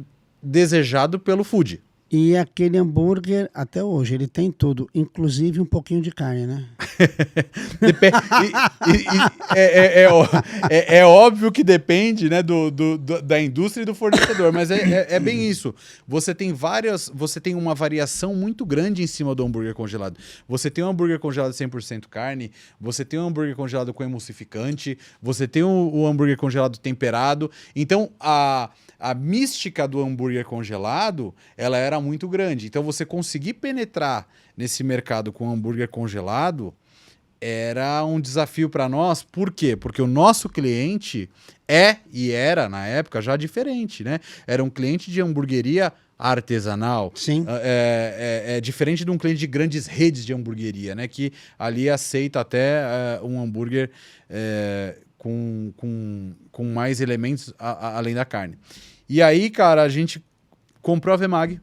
desejado pelo food. E aquele hambúrguer, até hoje, ele tem tudo, inclusive um pouquinho de carne, né? É óbvio que depende, né, da indústria e do fornecedor, mas é bem isso. Você tem uma variação muito grande em cima do hambúrguer congelado. Você tem um hambúrguer congelado 100% carne, você tem um hambúrguer congelado com emulsificante, você tem o hambúrguer congelado temperado. Então, a mística do hambúrguer congelado, ela era muito grande. Então, você conseguir penetrar nesse mercado com hambúrguer congelado era um desafio para nós. Por quê? Porque o nosso cliente era, na época, já diferente, né? Era um cliente de hamburgueria artesanal. Sim. É diferente de um cliente de grandes redes de hamburgueria, né? Que ali aceita até um hambúrguer com mais elementos além da carne. E aí, cara, a gente comprou a Vemag.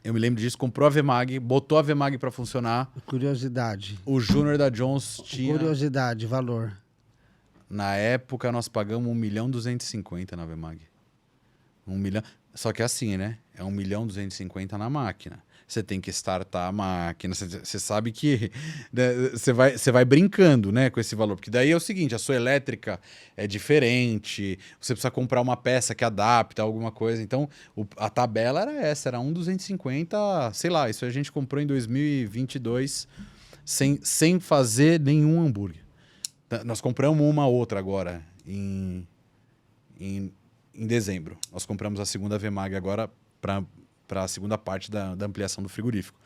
Eu me lembro disso, comprou a Vemag, botou a Vemag para funcionar. Curiosidade. O Júnior da Jones tinha... Curiosidade, valor. Na época, nós pagamos 1.250.000 na Vemag. 1 milhão... Só que é assim, né? É 1.250.000 na máquina. Você tem que startar a máquina. Você sabe que você vai brincando, né, com esse valor. Porque daí é o seguinte, a sua elétrica é diferente, você precisa comprar uma peça que adapta alguma coisa. Então, a tabela era essa, era 1.250, sei lá, isso a gente comprou em 2022 sem fazer nenhum hambúrguer. Nós compramos uma outra agora, em dezembro. Nós compramos a segunda Vemag agora para a segunda parte da ampliação do frigorífico.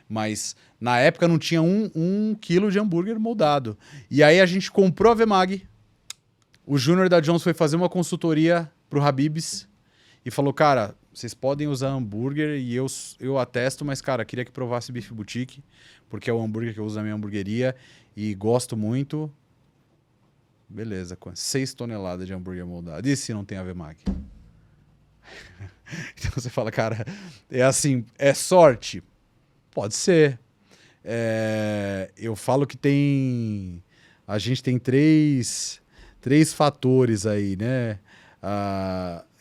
Mas na época não tinha um quilo de hambúrguer moldado. E aí a gente comprou a Vemag, o Júnior da Jones foi fazer uma consultoria pro Habib's e falou, cara, vocês podem usar hambúrguer e eu atesto, mas, cara, queria que provasse Beef Boutique, porque é o hambúrguer que eu uso na minha hamburgueria e gosto muito. Beleza, 6 toneladas de hambúrguer moldado. E se não tem a Vemag? Então você fala, cara, é assim, é sorte? Pode ser. Eu falo que a gente tem três fatores aí, né?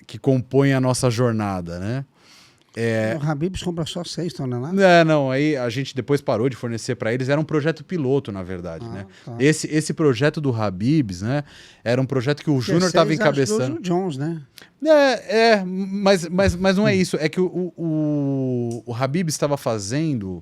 Que compõem a nossa jornada, né? O Habib's compra só 6 toneladas? Não, aí a gente depois parou de fornecer para eles, era um projeto piloto, na verdade, né? Tá. Esse projeto do Habib's, né? Era um projeto que o Júnior estava encabeçando. Do Jones, né? Mas não é isso, é que o Habib's estava fazendo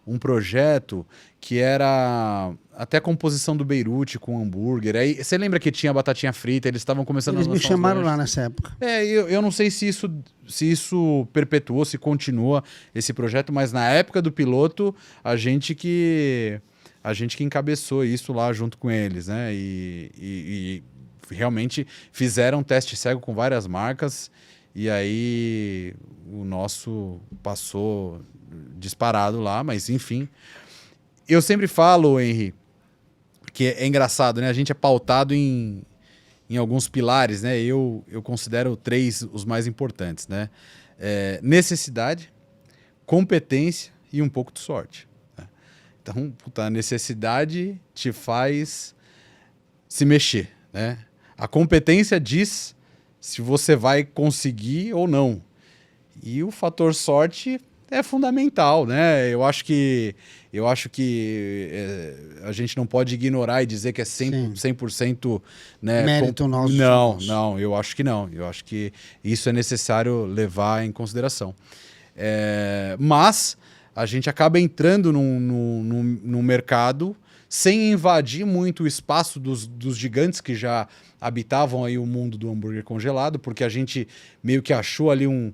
um projeto que era até a composição do Beirute com hambúrguer. Aí, você lembra que tinha batatinha frita, eles estavam começando Eles a me chamaram lá nessa época. Eu não sei se isso perpetuou, se continua esse projeto, mas na época do piloto, a gente que encabeçou isso lá junto com eles, né? E realmente fizeram um teste cego com várias marcas e aí o nosso passou disparado lá, mas enfim. Eu sempre falo, Henry, que é engraçado, né? A gente é pautado em alguns pilares, né? Eu considero 3 os mais importantes, né? Necessidade, competência e um pouco de sorte. Né? Então, a necessidade te faz se mexer, né? A competência diz se você vai conseguir ou não. E o fator sorte é fundamental, né? Eu acho que a gente não pode ignorar e dizer que é 100%, né, mérito nosso. Não, eu acho que não. Eu acho que isso é necessário levar em consideração. Mas a gente acaba entrando num mercado sem invadir muito o espaço dos gigantes que já habitavam aí o mundo do hambúrguer congelado, porque a gente meio que achou ali um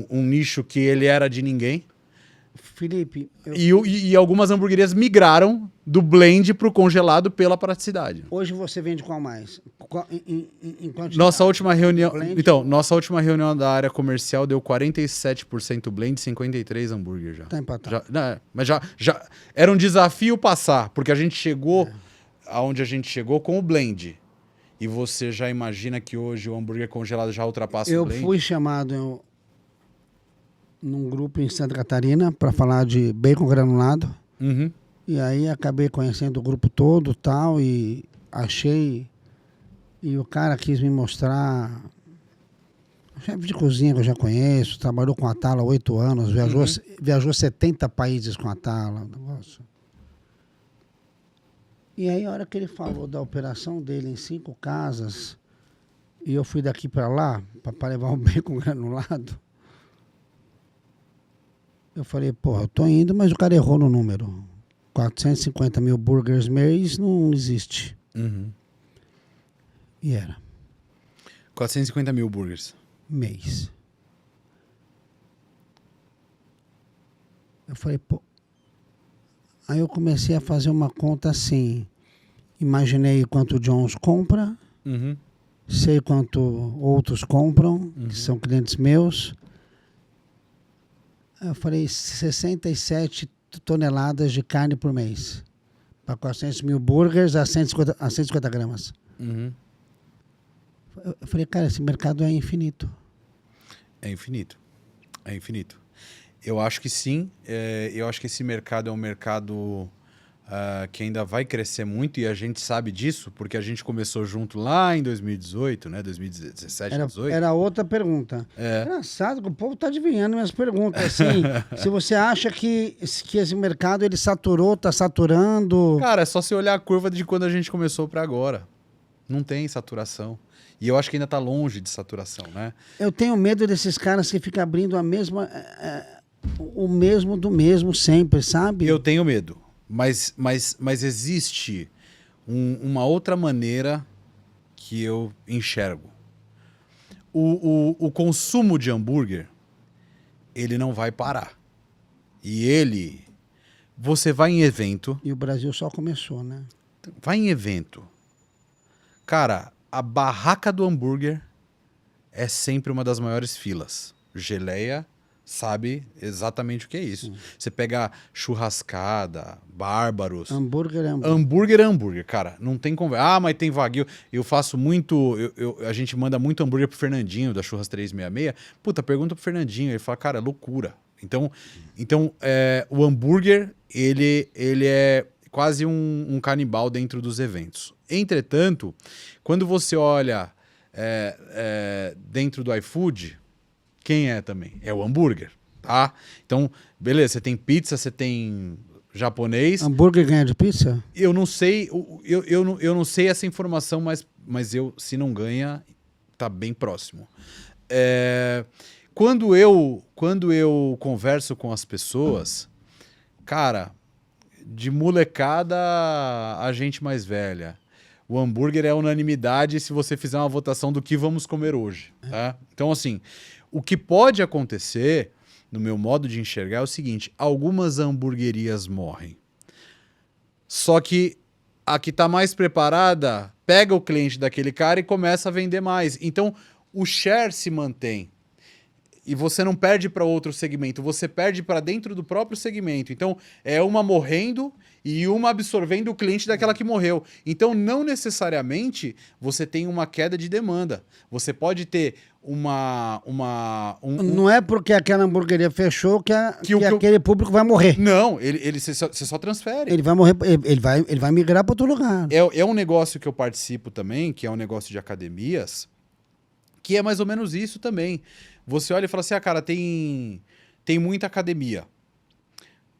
nicho que ele era de ninguém. Felipe... E algumas hamburguerias migraram do blend para o congelado pela praticidade. Hoje você vende qual mais? Nossa última reunião... blend? Então, nossa última reunião da área comercial deu 47% blend, 53% hambúrguer já. Tá empatado. Mas já era um desafio passar, porque a gente chegou aonde a gente chegou com o blend. E você já imagina que hoje o hambúrguer congelado já ultrapassa o blend? Eu fui chamado num grupo em Santa Catarina para falar de bacon granulado. Uhum. E aí acabei conhecendo o grupo todo tal, e achei... E o cara quis me mostrar... Chefe de cozinha que eu já conheço, trabalhou com a Tala há 8 anos, viajou 70 países com a Tala. Negócio. E aí a hora que ele falou da operação dele em 5 casas, e eu fui daqui para lá, para levar um bacon granulado, eu falei, porra, eu tô indo, mas o cara errou no número. 450 mil burgers mês não existe. Uhum. E era. 450 mil burgers. Mês. Eu falei, pô... Aí eu comecei a fazer uma conta assim. Imaginei quanto o Jones compra, sei quanto outros compram, que são clientes meus. Eu falei 67 toneladas de carne por mês. Para 400 mil burgers a 150 gramas. Uhum. Eu falei, cara, esse mercado é infinito. É infinito. É infinito. Eu acho que sim. Eu acho que esse mercado é um mercado que ainda vai crescer muito, e a gente sabe disso, porque a gente começou junto lá em 2018, né? 2017, 2018. Era outra pergunta. Engraçado que o povo está adivinhando minhas perguntas. Assim, se você acha que esse mercado ele saturou, está saturando... Cara, é só você olhar a curva de quando a gente começou para agora. Não tem saturação. E eu acho que ainda está longe de saturação, né? Eu tenho medo desses caras que ficam abrindo a mesma... o mesmo do mesmo sempre, sabe? Eu tenho medo. Mas existe uma outra maneira que eu enxergo. O consumo de hambúrguer, ele não vai parar. E você vai em evento... E o Brasil só começou, né? Vai em evento. Cara, a barraca do hambúrguer é sempre uma das maiores filas. Geleia sabe exatamente o que é isso. Você pega churrascada, bárbaros... Hambúrguer é hambúrguer. Hambúrguer é hambúrguer, cara. Não tem conversa. Ah, mas tem Wagyu. Eu faço muito... a gente manda muito hambúrguer pro Fernandinho, da Churras 366. Puta, pergunta pro Fernandinho. Ele fala, cara, é loucura. Então o hambúrguer, ele é quase um canibal dentro dos eventos. Entretanto, quando você olha dentro do iFood... Quem é também? É o hambúrguer, tá? Então, beleza, você tem pizza, você tem japonês. Hambúrguer ganha de pizza? Eu não sei, eu não sei essa informação, mas se não ganha, tá bem próximo. Quando eu converso com as pessoas, cara, de molecada a gente mais velha, o hambúrguer é unanimidade se você fizer uma votação do que vamos comer hoje, tá? Então, assim... O que pode acontecer, no meu modo de enxergar, é o seguinte: algumas hamburguerias morrem. Só que a que está mais preparada pega o cliente daquele cara e começa a vender mais. Então, o share se mantém. E você não perde para outro segmento, você perde para dentro do próprio segmento. Então, é uma morrendo e uma absorvendo o cliente daquela que morreu. Então, não necessariamente você tem uma queda de demanda. Você pode ter Não é porque aquela hamburgueria fechou que aquele público vai morrer. Não, você só transfere. Ele vai morrer, ele vai migrar para outro lugar. É um negócio que eu participo também, que é um negócio de academias, que é mais ou menos isso também. Você olha e fala assim, cara, tem tem muita academia.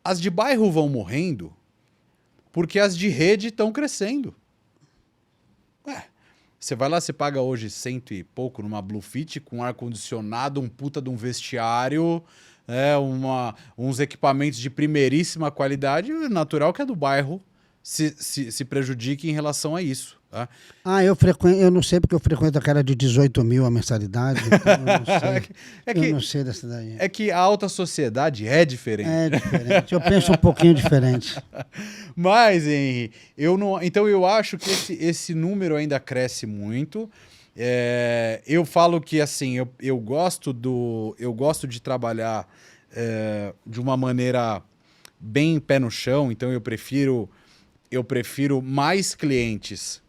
As de bairro vão morrendo porque as de rede estão crescendo. Você vai lá, você paga hoje 100 e pouco numa Bluefit com ar-condicionado, um puta de um vestiário, uns equipamentos de primeiríssima qualidade, é natural que a do bairro se prejudique em relação a isso. Tá? Eu não sei porque eu frequento aquela de 18 mil a mensalidade, então eu não sei. Eu não sei dessa daí. É que a alta sociedade é diferente. É diferente, eu penso um pouquinho diferente. Mas, Henry, então eu acho que esse número ainda cresce muito. Eu falo que assim, eu gosto de trabalhar de uma maneira bem pé no chão, então eu prefiro mais clientes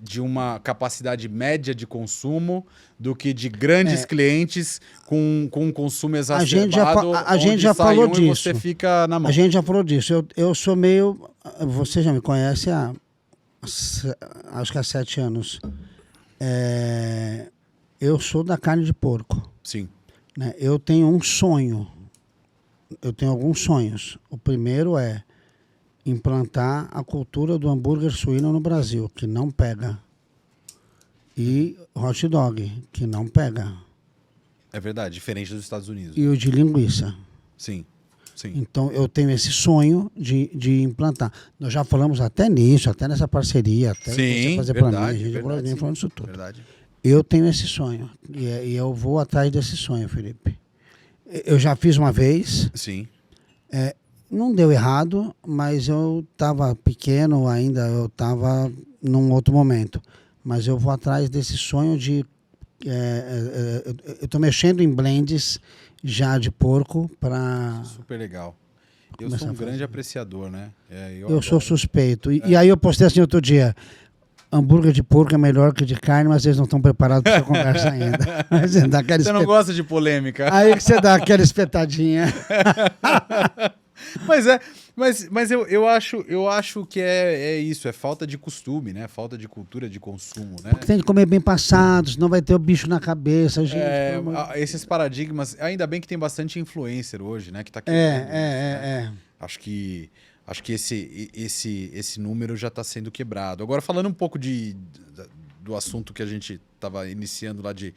de uma capacidade média de consumo do que de grandes clientes com um consumo exacerbado. A gente já falou disso. E você fica na mão. A gente já falou disso. Eu sou meio... Você já me conhece acho que há 7 anos. Eu sou da carne de porco. Sim. Né? Eu tenho um sonho. Eu tenho alguns sonhos. O primeiro é implantar a cultura do hambúrguer suíno no Brasil, que não pega. E hot dog, que não pega. É verdade, diferente dos Estados Unidos. E o de linguiça. Sim, sim. Então eu tenho esse sonho de implantar. Nós já falamos até nisso, até nessa parceria, até sim, você fazer para mim. A gente falando isso tudo. Verdade. Eu tenho esse sonho. E eu vou atrás desse sonho, Felipe. Eu já fiz uma vez. Sim. Não deu errado, mas eu estava pequeno ainda, eu estava num outro momento. Mas eu vou atrás desse sonho de... eu estou mexendo em blends já de porco para... Super legal. Eu sou um grande apreciador, né? Eu sou suspeito. E aí eu postei assim outro dia, hambúrguer de porco é melhor que de carne, mas eles não estão preparados para essa conversa ainda. Mas dá aquela você não gosta de polêmica. Aí que você dá aquela espetadinha. Mas eu acho que é isso, é falta de costume, né? Falta de cultura de consumo, né? Porque tem que comer bem passado, senão vai ter o bicho na cabeça, gente. Esses paradigmas, ainda bem que tem bastante influencer hoje, né? Que tá Acho que esse número já está sendo quebrado. Agora, falando um pouco do assunto que a gente estava iniciando lá de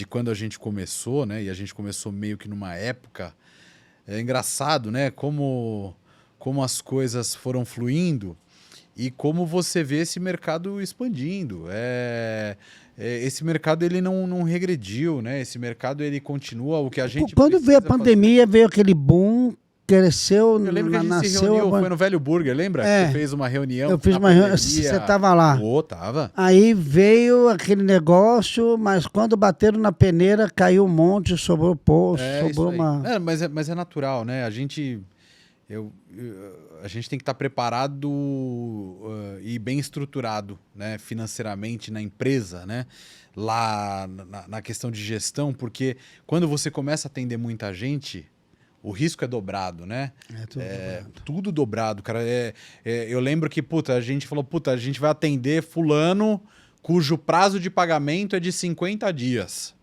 quando a gente começou, né? E a gente começou meio que numa época... É engraçado, né? Como as coisas foram fluindo e como você vê esse mercado expandindo. Esse mercado ele não regrediu, né? Esse mercado ele continua o que a gente Quando veio a pandemia, veio aquele boom, cresceu, eu lembro que a gente se reuniu, foi no Velho Burger, lembra? Você fez uma reunião. Eu fiz uma reunião, você estava lá. Tava. Aí veio aquele negócio, mas quando bateram na peneira, caiu um monte, sobrou uma... Mas é natural, né? A gente tem que estar preparado e bem estruturado, né? Financeiramente na empresa, né? Lá na questão de gestão, porque quando você começa a atender muita gente... O risco é dobrado, né? Tudo dobrado, cara. Eu lembro que, a gente falou, a gente vai atender fulano cujo prazo de pagamento é de 50 dias.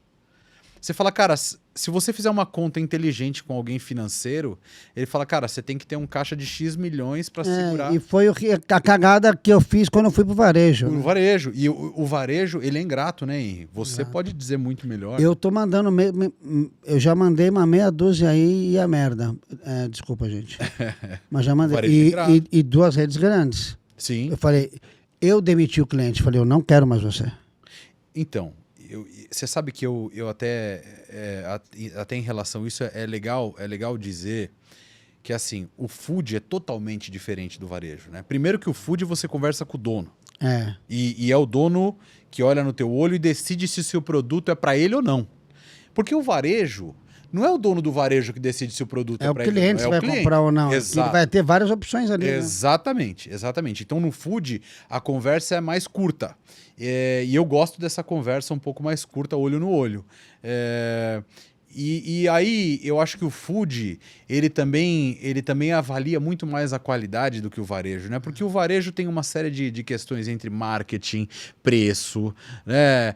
Você fala, cara, se você fizer uma conta inteligente com alguém financeiro, ele fala, cara, você tem que ter um caixa de X milhões para segurar. E foi a cagada que eu fiz quando eu fui pro varejo. O varejo. E o varejo, ele é ingrato, né, Henry? Você pode dizer muito melhor. Eu tô mandando... Eu já mandei uma meia dúzia aí e a merda. Desculpa, gente. Mas já mandei. E 2 redes grandes. Sim. Eu falei, eu demiti o cliente. Falei, eu não quero mais você. Então... Você sabe que eu até em relação a isso é legal dizer que assim, o food é totalmente diferente do varejo, né? Primeiro que o food você conversa com o dono. E é o dono que olha no teu olho e decide se o seu produto é para ele ou não. Porque o varejo não é o dono do varejo que decide se o produto é para ele ou não. É o cliente se vai comprar ou não. Exato. Ele vai ter várias opções ali. Exatamente. Então no food a conversa é mais curta. E eu gosto dessa conversa um pouco mais curta, olho no olho. E aí eu acho que o food, ele também avalia muito mais a qualidade do que o varejo, né? Porque o varejo tem uma série de questões entre marketing, preço, né?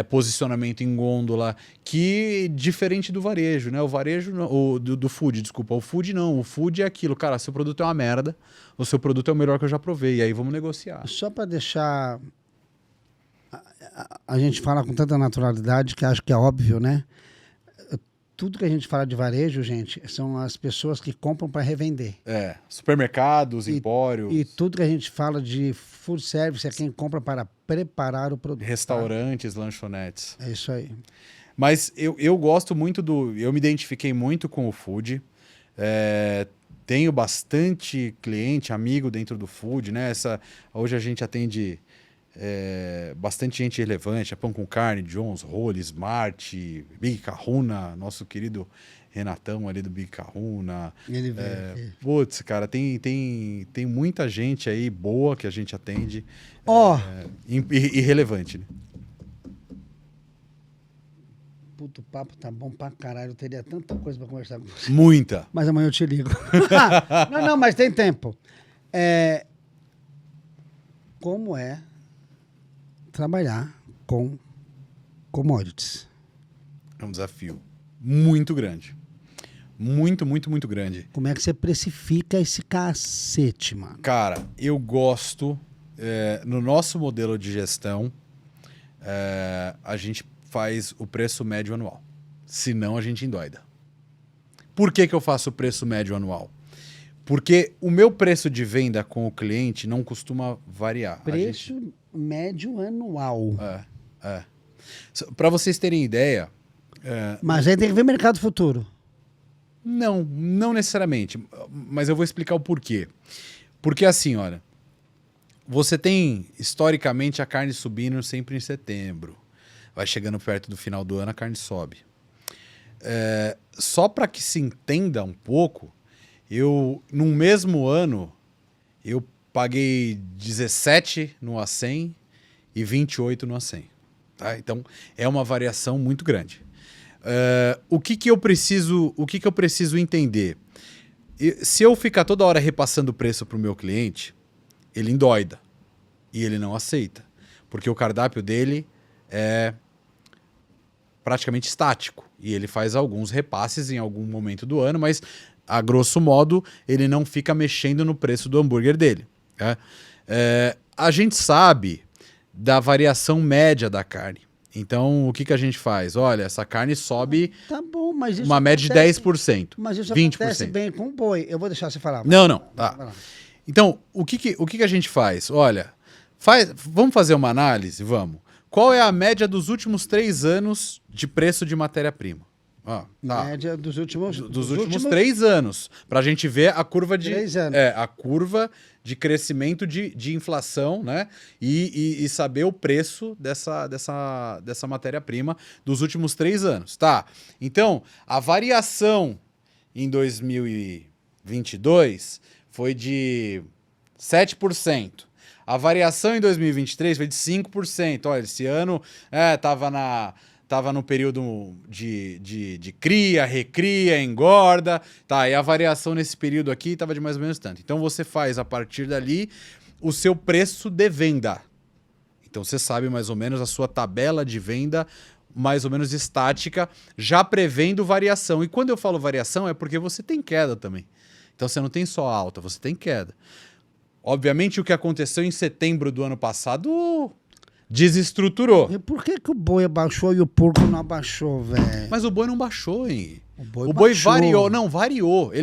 Posicionamento em gôndola, que diferente do varejo, né? O varejo, do food, desculpa. O food não, o food é aquilo, cara, seu produto é uma merda, o seu produto é o melhor que eu já provei, e aí vamos negociar. Só para deixar... A gente fala com tanta naturalidade que acho que é óbvio, né? Tudo que a gente fala de varejo, gente, são as pessoas que compram para revender. Supermercados, empórios. E tudo que a gente fala de food service é quem compra para preparar o produto. Restaurantes, lanchonetes. É isso aí. Mas eu gosto muito eu me identifiquei muito com o food. Tenho bastante cliente, amigo dentro do food, né? Hoje a gente atende bastante gente relevante, a Pão com Carne, Jones, Role, Smart, Big Kahuna, nosso querido Renatão ali do Big Kahuna. Ele veio. Putz, cara, tem muita gente aí boa que a gente atende. E relevante, né? Puto, o papo tá bom pra caralho. Eu teria tanta coisa pra conversar com você. Muita. Mas amanhã eu te ligo. Não, mas tem tempo. Como é trabalhar com commodities? É um desafio muito grande. Muito, muito, muito grande. Como é que você precifica esse cacete, mano? Cara, eu gosto... no nosso modelo de gestão, a gente faz o preço médio anual. Senão, a gente endoida. Por que eu faço o preço médio anual? Porque o meu preço de venda com o cliente não costuma variar. Preço médio anual. Para vocês terem ideia... Mas aí tem que ver mercado futuro. Não necessariamente. Mas eu vou explicar o porquê. Porque assim, olha... Você tem, historicamente, a carne subindo sempre em setembro. Vai chegando perto do final do ano, a carne sobe. Só para que se entenda um pouco, num mesmo ano, eu paguei 17 no A100 e 28 no A100. Tá? Então, é uma variação muito grande. O que eu preciso entender? Se eu ficar toda hora repassando o preço para o meu cliente, ele endoida e ele não aceita, porque o cardápio dele é praticamente estático e ele faz alguns repasses em algum momento do ano, mas a grosso modo ele não fica mexendo no preço do hambúrguer dele. A gente sabe da variação média da carne. Então, o que a gente faz? Olha, essa carne sobe mas uma média de 10%, mas isso 20%. Acontece bem com o boi. Eu vou deixar você falar. Não, tá. Então, o que a gente faz? Olha, vamos fazer uma análise? Vamos. Qual é a média dos últimos 3 anos de preço de matéria-prima? Tá. Média dos últimos 3 anos. Para a gente ver a curva de... 3 anos. A curva de crescimento de inflação, né? E saber o preço dessa matéria-prima dos últimos 3 anos. Tá. Então, a variação em 2022 foi de 7%. A variação em 2023 foi de 5%. Olha, esse ano tava no período de cria, recria, engorda. Tá, e a variação nesse período aqui estava de mais ou menos tanto. Então você faz, a partir dali, o seu preço de venda. Então você sabe mais ou menos a sua tabela de venda, mais ou menos estática, já prevendo variação. E quando eu falo variação é porque você tem queda também. Então você não tem só alta, você tem queda. Obviamente o que aconteceu em setembro do ano passado desestruturou. E por que o boi abaixou e o porco não abaixou, velho? Mas o boi não baixou, hein? O boi variou. Não, variou.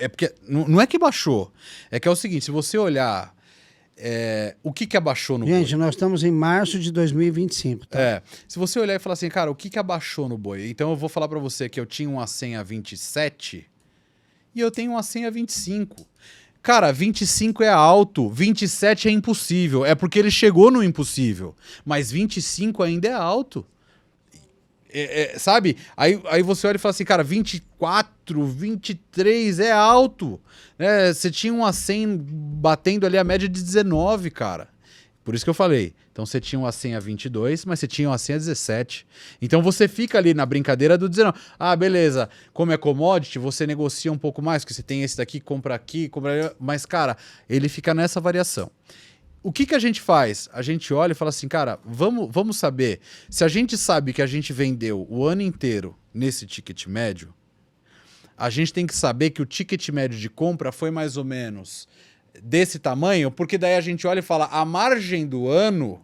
Porque não é que baixou. É que é o seguinte, se você olhar o que abaixou no boi... Gente, nós estamos em março de 2025, tá? Se você olhar e falar assim, cara, o que abaixou no boi? Então eu vou falar pra você que eu tinha um A100 a 27 e eu tenho um A100 a 25. Cara, 25 é alto, 27 é impossível. É porque ele chegou no impossível. Mas 25 ainda é alto. Sabe? Aí você olha e fala assim, cara, 24, 23 é alto. Você tinha um A100 batendo ali a média de 19, cara. Por isso que eu falei. Então você tinha um A100 a 22, mas você tinha um A100 a 17. Então você fica ali na brincadeira do 19. Ah, beleza. Como é commodity, você negocia um pouco mais, porque você tem esse daqui, compra aqui, compra ali. Mas, cara, ele fica nessa variação. O que, que a gente faz? A gente olha e fala assim, cara, vamos saber. Se a gente sabe que a gente vendeu o ano inteiro nesse ticket médio, a gente tem que saber que o ticket médio de compra foi mais ou menos desse tamanho, porque daí a gente olha e fala, a margem do ano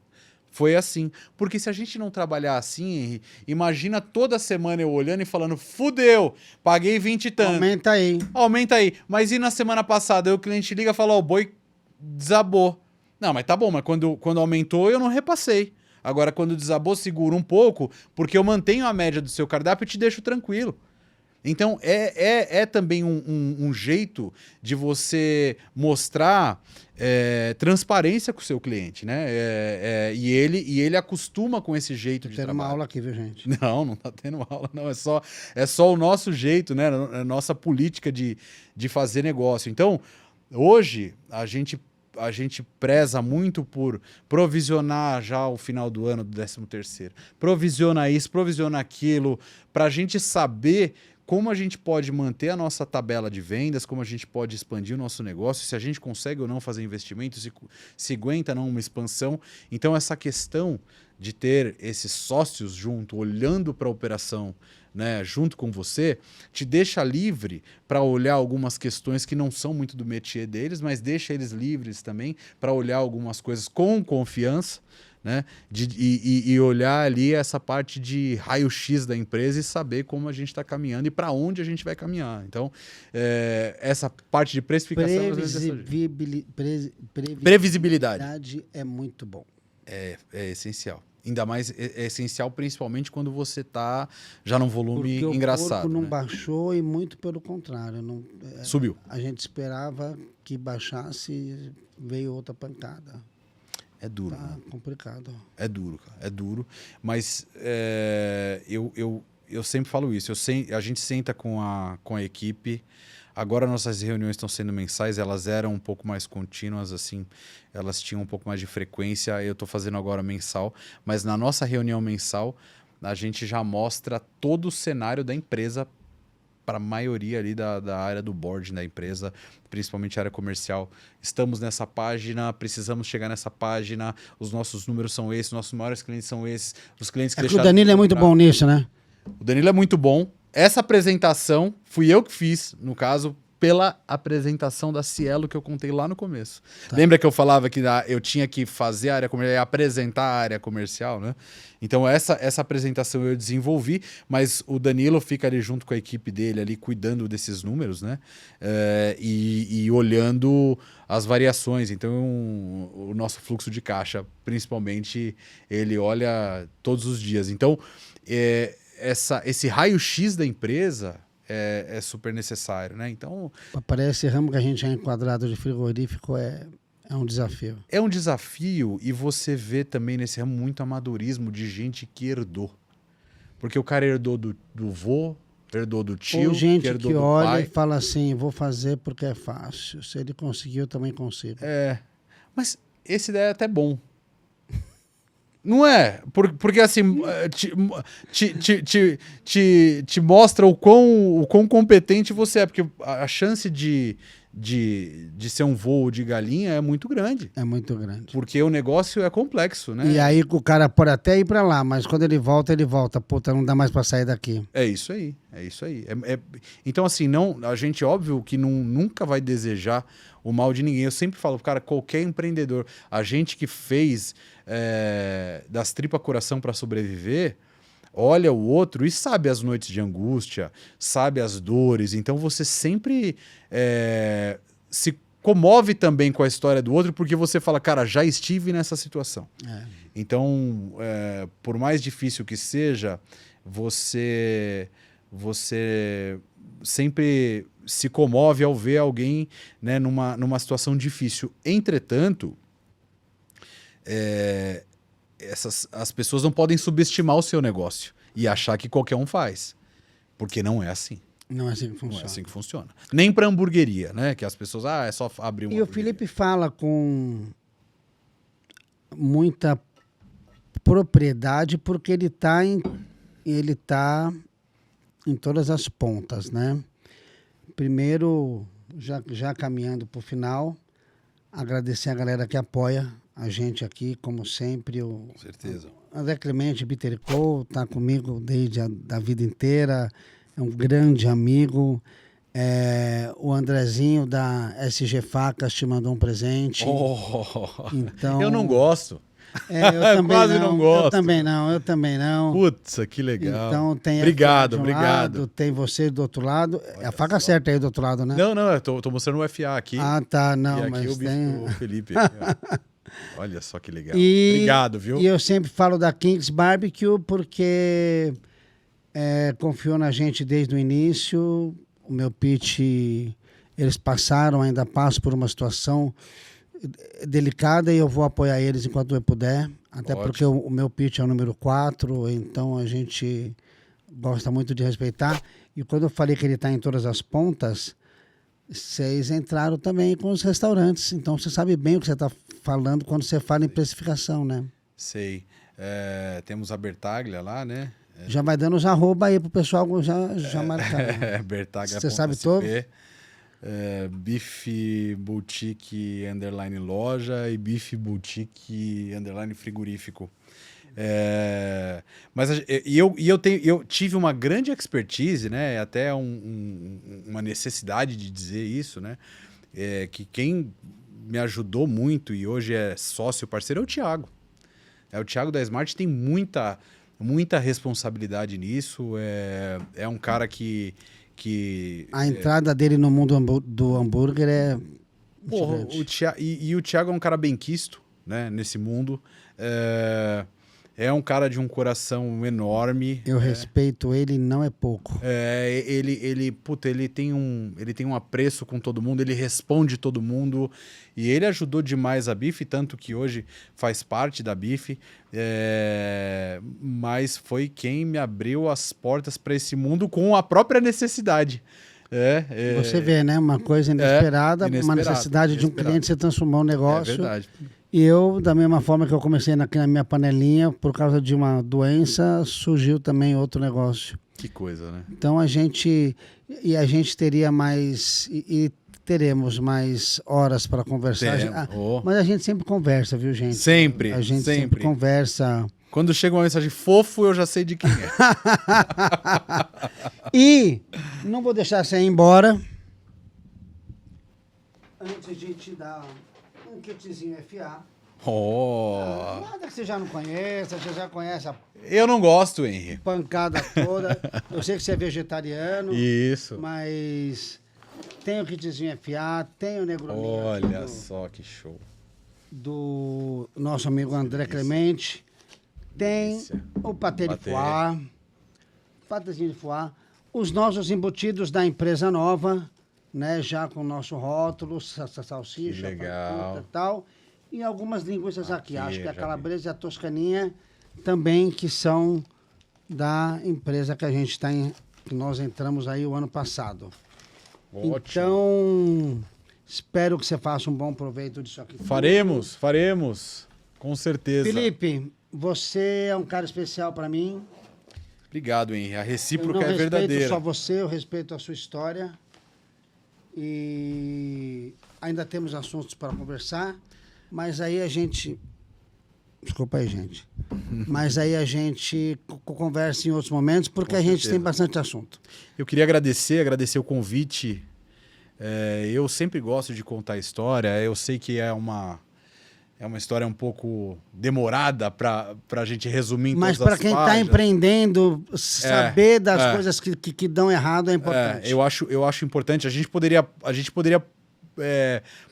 foi assim. Porque se a gente não trabalhar assim, Henry, imagina toda semana eu olhando e falando, fudeu, paguei 20 e tanto. Aumenta aí. Aumenta aí. Mas e na semana passada? Aí o cliente liga e fala, ó, o boi desabou. Não, mas tá bom, mas quando aumentou eu não repassei. Agora quando desabou, segura um pouco, porque eu mantenho a média do seu cardápio e te deixo tranquilo. Então, é também um jeito de você mostrar transparência com o seu cliente, né? E ele acostuma com esse jeito de trabalhar. Tendo uma aula aqui, viu, gente? Não tá tendo aula, não. É só o nosso jeito, né? A nossa política de fazer negócio. Então, hoje, a gente preza muito por provisionar já o final do ano do 13º. Provisiona isso, provisiona aquilo, para a gente saber como a gente pode manter a nossa tabela de vendas, como a gente pode expandir o nosso negócio, se a gente consegue ou não fazer investimentos, se aguenta ou não uma expansão. Então, essa questão de ter esses sócios junto, olhando para a operação, né, junto com você, te deixa livre para olhar algumas questões que não são muito do métier deles, mas deixa eles livres também para olhar algumas coisas com confiança, né, e olhar ali essa parte de raio-x da empresa e saber como a gente está caminhando e para onde a gente vai caminhar. Então, essa parte de precificação... Previsibilidade é muito bom. É essencial. Ainda mais é essencial, principalmente quando você está já num volume porque engraçado. O corpo não né? baixou e muito pelo contrário. Subiu. A gente esperava que baixasse, veio outra pancada. É duro. Tá complicado. É duro, cara. É duro. Mas eu sempre falo isso. A gente senta com a equipe. Agora nossas reuniões estão sendo mensais, elas eram um pouco mais contínuas, assim, elas tinham um pouco mais de frequência, eu estou fazendo agora mensal, mas na nossa reunião mensal, a gente já mostra todo o cenário da empresa para a maioria ali da área do board da empresa, principalmente a área comercial. Estamos nessa página, precisamos chegar nessa página, os nossos números são esses, nossos maiores clientes são esses, os clientes que deixaram... O Danilo é muito bom nisso, né? O Danilo é muito bom. Essa apresentação fui eu que fiz, no caso, pela apresentação da Cielo que eu contei lá no começo. Tá. Lembra que eu falava que eu tinha que fazer a área comercial e apresentar a área comercial, né? Então essa apresentação eu desenvolvi, mas o Danilo fica ali junto com a equipe dele, ali cuidando desses números, né? E olhando as variações. Então o nosso fluxo de caixa, principalmente, ele olha todos os dias. Então esse raio-x da empresa é super necessário, né? Então, para esse ramo que a gente é enquadrado de frigorífico é um desafio. É um desafio e você vê também nesse ramo muito amadorismo de gente que herdou. Porque o cara herdou do vô, herdou do tio, ou gente que herdou que do olha pai. E fala assim, vou fazer porque é fácil. Se ele conseguiu, eu também consigo. Mas esse daí é até bom. Não é? Porque assim, te mostra o quão competente você é. Porque a chance de ser um voo de galinha é muito grande. É muito grande. Porque o negócio é complexo, né? E aí o cara pode até ir pra lá, mas quando ele volta. Puta, não dá mais pra sair daqui. É isso aí. Então, assim, a gente, óbvio, que nunca vai desejar o mal de ninguém. Eu sempre falo, cara, qualquer empreendedor, a gente que fez das tripas coração para sobreviver, olha o outro e sabe as noites de angústia, sabe as dores. Então você sempre se comove também com a história do outro, porque você fala, cara, já estive nessa situação. Então, por mais difícil que seja, você sempre se comove ao ver alguém, né, numa situação difícil. Entretanto, as pessoas não podem subestimar o seu negócio e achar que qualquer um faz, porque não é assim. Não é assim que funciona. Não é assim que funciona. Nem para hamburgueria, né? Que as pessoas, é só abrir uma E o Felipe fala com muita propriedade, porque ele tá em todas as pontas, né? Primeiro, já caminhando para o final, agradecer a galera que apoia a gente aqui, como sempre. Com certeza. André Clemente Bittericou está comigo desde a vida inteira, é um grande amigo. O Andrezinho da SG Facas te mandou um presente. Então, eu não gosto. Eu também quase não gosto. Eu também não. Putz, que legal. Então tem obrigado. Lado, tem você do outro lado. Olha, é a faca certa aí do outro lado, né? Não, eu tô mostrando o FA aqui. Ah, tá, não, e aqui mas tem... o Felipe. Olha só que legal. Obrigado, viu? E eu sempre falo da Kings Barbecue porque confiou na gente desde o início. O meu pitch, eles passaram, ainda passo por uma situação delicada e eu vou apoiar eles enquanto eu puder. Até ótimo. Porque o meu pitch é o número 4, então a gente gosta muito de respeitar. E quando eu falei que ele está em todas as pontas, vocês entraram também com os restaurantes. Então você sabe bem o que você está falando quando você fala em precificação, né? Sei. Temos a Bertaglia lá, né? Já vai dando os arroba aí pro pessoal já marcar. Bertaglia. Você sabe todo? Bife Boutique _ loja e Bife Boutique _ frigorífico. Mas eu tive uma grande expertise, né? Até uma necessidade de dizer isso, né? Que quem me ajudou muito e hoje é sócio parceiro é o Thiago. O Thiago da Smart tem muita responsabilidade nisso. É um cara que a entrada dele no mundo do hambúrguer é... Porra, o Thiago é um cara benquisto, né, nesse mundo. É um cara de um coração enorme. Eu respeito ele, não é pouco. Ele tem um apreço com todo mundo, ele responde todo mundo. E ele ajudou demais a Bife, tanto que hoje faz parte da Bife. Mas foi quem me abriu as portas para esse mundo com a própria necessidade. Você vê, né? Uma coisa inesperada, uma necessidade de um cliente se transformar um negócio. É verdade. E eu, da mesma forma que eu comecei na minha panelinha, por causa de uma doença, surgiu também outro negócio. Que coisa, né? Então a gente teria mais... E teremos mais horas para conversar. Mas a gente sempre conversa, viu, gente? Sempre. A gente sempre conversa. Quando chega uma mensagem fofo, eu já sei de quem é. E não vou deixar você ir embora. Antes de te dar um kitzinho FA. Nada que você já não conheça, você já conhece a... Eu não gosto, Henry. Pancada toda. Eu sei que você é vegetariano. Isso. Mas tem o kitzinho FA, tem o Negroninho. Olha só que show. Do nosso amigo André Clemente. Tem o patê de foie, patezinho de foie, os nossos embutidos da empresa nova, né, já com o nosso rótulo, salsicha, legal. E tal, e algumas linguiças aqui, acho que a calabresa e a toscaninha também, que são da empresa que a gente está que nós entramos aí o ano passado. Ótimo. Então, espero que você faça um bom proveito disso aqui. Faremos, com certeza. Felipe, você é um cara especial para mim. Obrigado, Henry. A recíproca é verdadeira. Eu respeito só você, eu respeito a sua história. E ainda temos assuntos para conversar, mas aí a gente... Desculpa aí, gente. Mas aí a gente conversa em outros momentos, porque a gente tem bastante assunto. Eu queria agradecer o convite. Eu sempre gosto de contar história. Eu sei que é uma história um pouco demorada para a gente resumir em todas as páginas. Mas para quem está empreendendo, saber das coisas que dão errado é importante. Eu acho importante. A gente poderia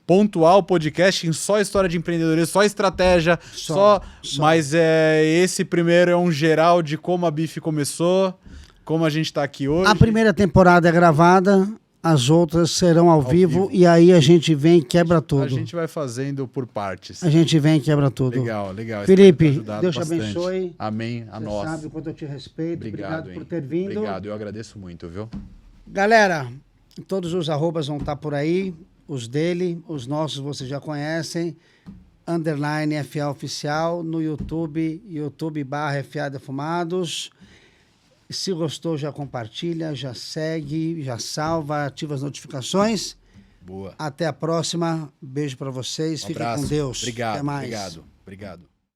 pontuar o podcast em só história de empreendedorismo, só estratégia, só. Mas esse primeiro é um geral de como a Bife começou, como a gente está aqui hoje. A primeira temporada é gravada. As outras serão ao vivo e aí a gente vem e quebra tudo. A gente vai fazendo por partes. A gente vem e quebra tudo. Legal. Felipe, Deus te abençoe. Amém, a nós. Você sabe o quanto eu te respeito. Obrigado por ter vindo. Obrigado, eu agradeço muito, viu? Galera, todos os arrobas vão estar por aí. Os dele, os nossos vocês já conhecem. _FA Oficial, no YouTube, YouTube/FA Defumados. Se gostou, já compartilha, já segue, já salva, ativa as notificações. Boa. Até a próxima. Beijo para vocês. Fiquem com Deus. Obrigado. Até mais. Obrigado.